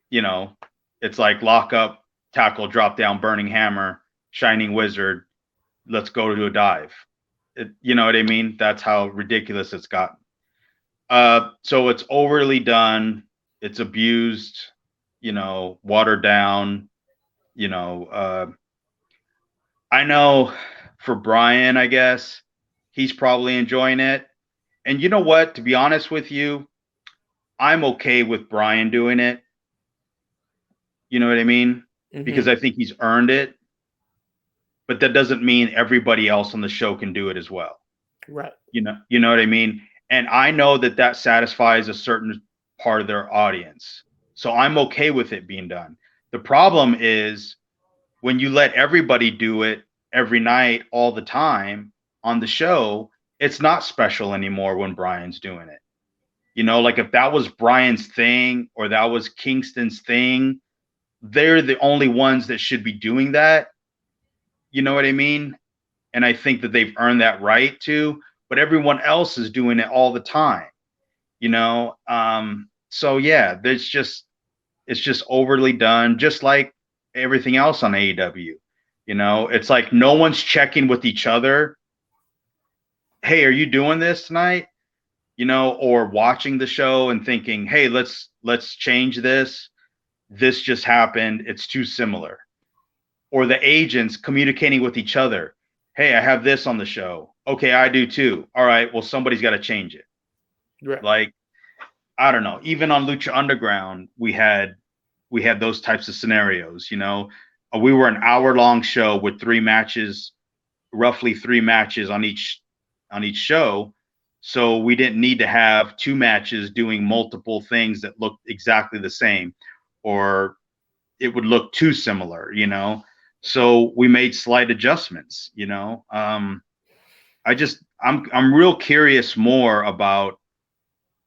you know, it's like lock up, tackle, drop down, burning hammer, shining wizard, let's go to a dive. You know what I mean? That's how ridiculous it's gotten. So it's overly done, it's abused, watered down, you know. I know for Brian, I guess he's probably enjoying it. And you know what? To be honest with you, I'm okay with Brian doing it. You know what I mean? Because Mhm. I think he's earned it. But that doesn't mean everybody else on the show can do it as well. Right. You know what I mean? And I know that that satisfies a certain part of their audience. So I'm okay with it being done. The problem is when you let everybody do it every night, all the time on the show, it's not special anymore when Brian's doing it. Like if that was Brian's thing or that was Kingston's thing, they're the only ones that should be doing that. You know what I mean? And I think that they've earned that right to, but everyone else is doing it all the time, so yeah, it's just overly done, just like everything else on AEW. It's like no one's checking with each other. Hey, are you doing this tonight? Or watching the show and thinking, hey, let's change this. This just happened. It's too similar. Or the agents communicating with each other. Hey, I have this on the show. Okay, I do too. All right, well, somebody's got to change it. Right. Like, I don't know. Even on Lucha Underground, we had those types of scenarios. We were an hour-long show with 3 matches, roughly 3 matches on each show. So we didn't need to have two matches doing multiple things that looked exactly the same, or it would look too similar, So we made slight adjustments, I'm real curious more about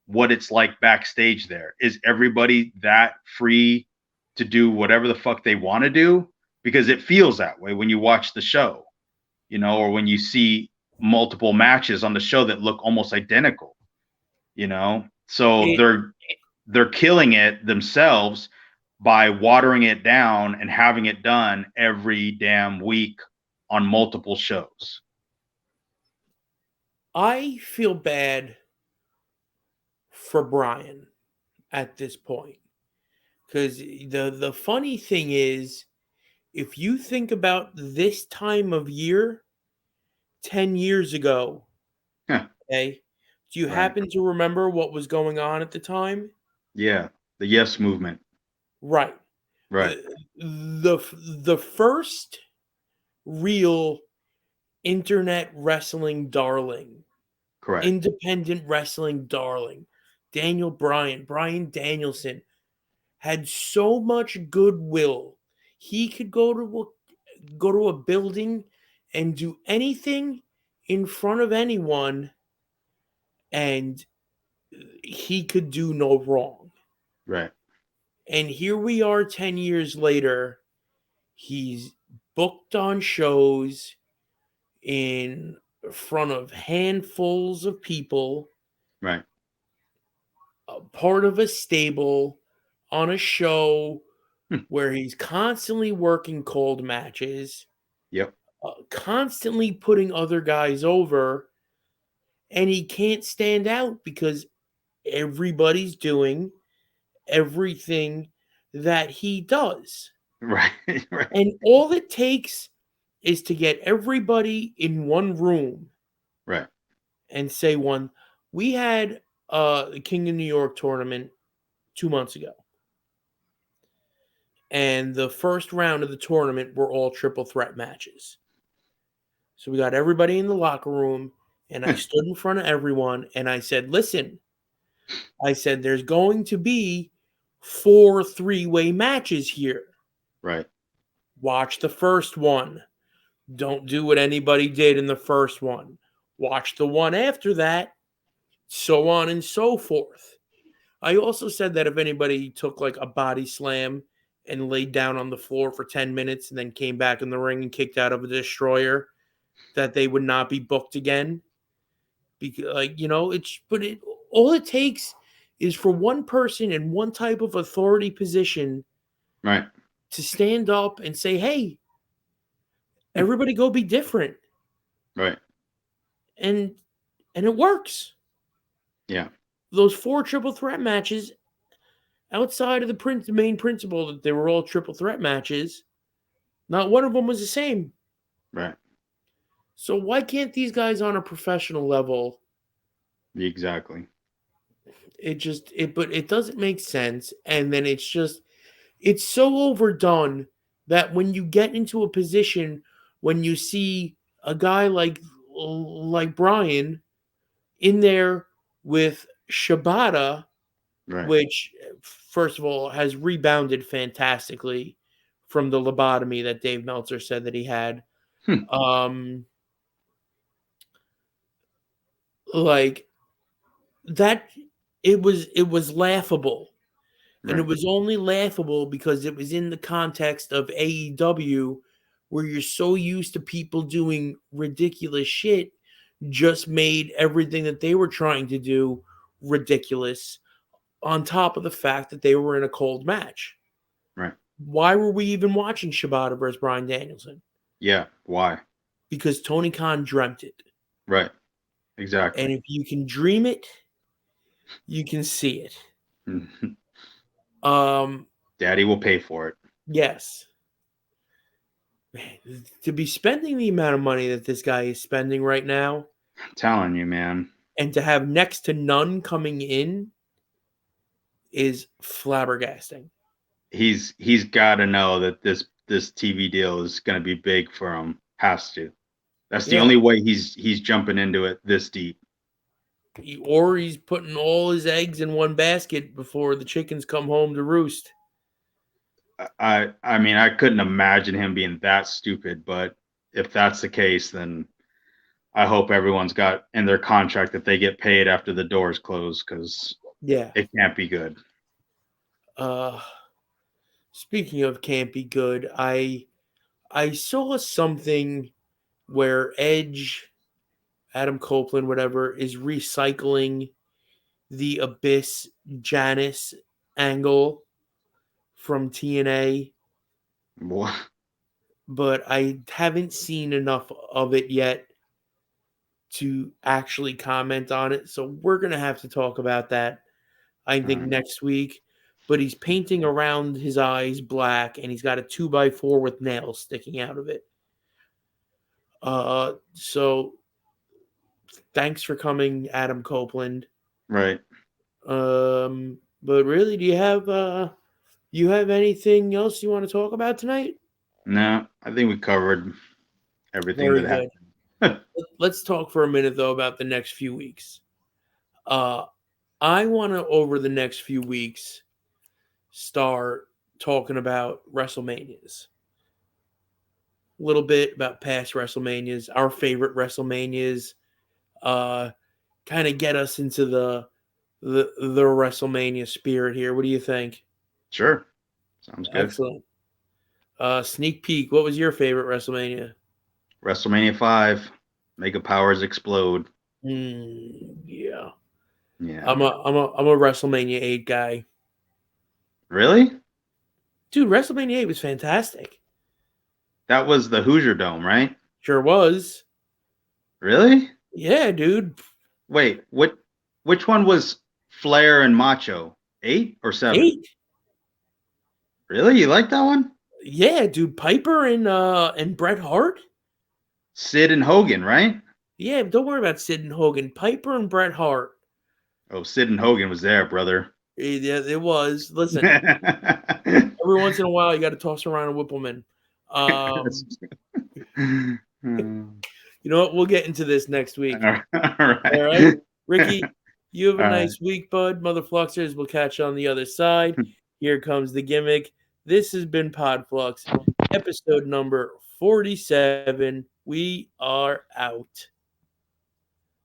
what it's like backstage there. Is everybody that free to do whatever the fuck they want to do? Because it feels that way when you watch the show, or when you see multiple matches on the show that look almost identical, So It they're killing it themselves by watering it down and having it done every damn week on multiple shows. I feel bad for Brian at this point, because the funny thing is, if you think about this time of year 10 years ago, Huh, okay, do you right. happen to remember what was going on at the time? Yeah. The yes movement. Right. Right. The first real internet wrestling darling, Correct. independent wrestling darling, Brian Danielson, had so much goodwill. He could go to a building and do anything in front of anyone, and he could do no wrong. Right. And here we are 10 years later. He's booked on shows in front of handfuls of people, Right. a part of a stable, on a show Hmm. where he's constantly working cold matches, Yep. constantly putting other guys over, and he can't stand out because everybody's doing everything that he does. Right. Right. And all it takes is to get everybody in one room Right. and say we had the King of New York tournament 2 months ago. And the first round of the tournament were all triple threat matches. So we got everybody in the locker room, and I stood in front of everyone and I said, listen, I said, there's going to be 4 three-way matches here. Right. Watch the first one. Don't do what anybody did in the first one. Watch the one after that, so on and so forth. I also said that if anybody took like a body slam and laid down on the floor for 10 minutes and then came back in the ring and kicked out of a destroyer, that they would not be booked again. Because, all it takes is for one person in one type of authority position Right. to stand up and say, hey, everybody go be different. Right. And it works. Yeah. Those 4 triple threat matches, outside of the main principle that they were all triple threat matches, not one of them was the same. Right. So why can't these guys on a professional level? Exactly. But it doesn't make sense. And then it's so overdone that when you get into a position, when you see a guy like Brian in there with Shibata, Right. which first of all has rebounded fantastically from the lobotomy that Dave Meltzer said that he had. Hmm. Like that, it was laughable. And it Right. was only laughable because it was in the context of AEW, where you're so used to people doing ridiculous shit, just made everything that they were trying to do ridiculous, on top of the fact that they were in a cold match. Right. Why were we even watching Shibata versus Bryan Danielson? Yeah. Why? Because Tony Khan dreamt it. Right. And Exactly. if you can dream it, you can see it. Um, Daddy will pay for it. yes. Man, to be spending the amount of money that this guy is spending right now, I'm telling you, man. and to have next to none coming in, is flabbergasting. He's got to know that this TV deal is going to be big for him. Has to. That's the Yeah. only way he's jumping into it this deep. Or he's putting all his eggs in one basket before the chickens come home to roost. I mean, I couldn't imagine him being that stupid, but if that's the case, then I hope everyone's got in their contract that they get paid after the doors close, because Yeah. it can't be good. Speaking of can't be good, I saw something where Edge, Adam Copeland, whatever, is recycling the Abyss Janice angle from TNA, What? but I haven't seen enough of it yet to actually comment on it. So we're going to have to talk about that, I think, next week. But he's painting around his eyes black, and he's got a 2x4 with nails sticking out of it. So thanks for coming, Adam Copeland. Right. But really, do you have anything else you want to talk about tonight? No, I think we covered everything Very that good. happened. Let's talk for a minute though about the next few weeks. I want to over the next few weeks start talking about WrestleManias. A little bit about past WrestleManias, our favorite WrestleManias, kind of get us into the WrestleMania spirit here. What do you think? Sure. Sounds good. Excellent. Sneak peek. What was your favorite WrestleMania? WrestleMania 5, Mega Powers explode. Yeah. Yeah. I'm a WrestleMania 8 guy. Really? Dude, WrestleMania 8 was fantastic. That was the Hoosier Dome, right? Sure was. Really? Yeah, dude. Wait, which one was Flair and Macho? 8 or 7? 8. Really? You like that one? Yeah, dude. Piper and Bret Hart. Sid and Hogan, right? Yeah, don't worry about Sid and Hogan. Piper and Bret Hart. Oh, Sid and Hogan was there, brother. Yeah, it was. Listen, every once in a while you got to toss around a Whippleman. You know what? We'll get into this next week. All right. All right, Ricky. You have a All nice week, bud. Mother Fluxxers. We'll catch you on the other side. Here comes the gimmick. This has been Podfluxxx, episode number 47. We are out.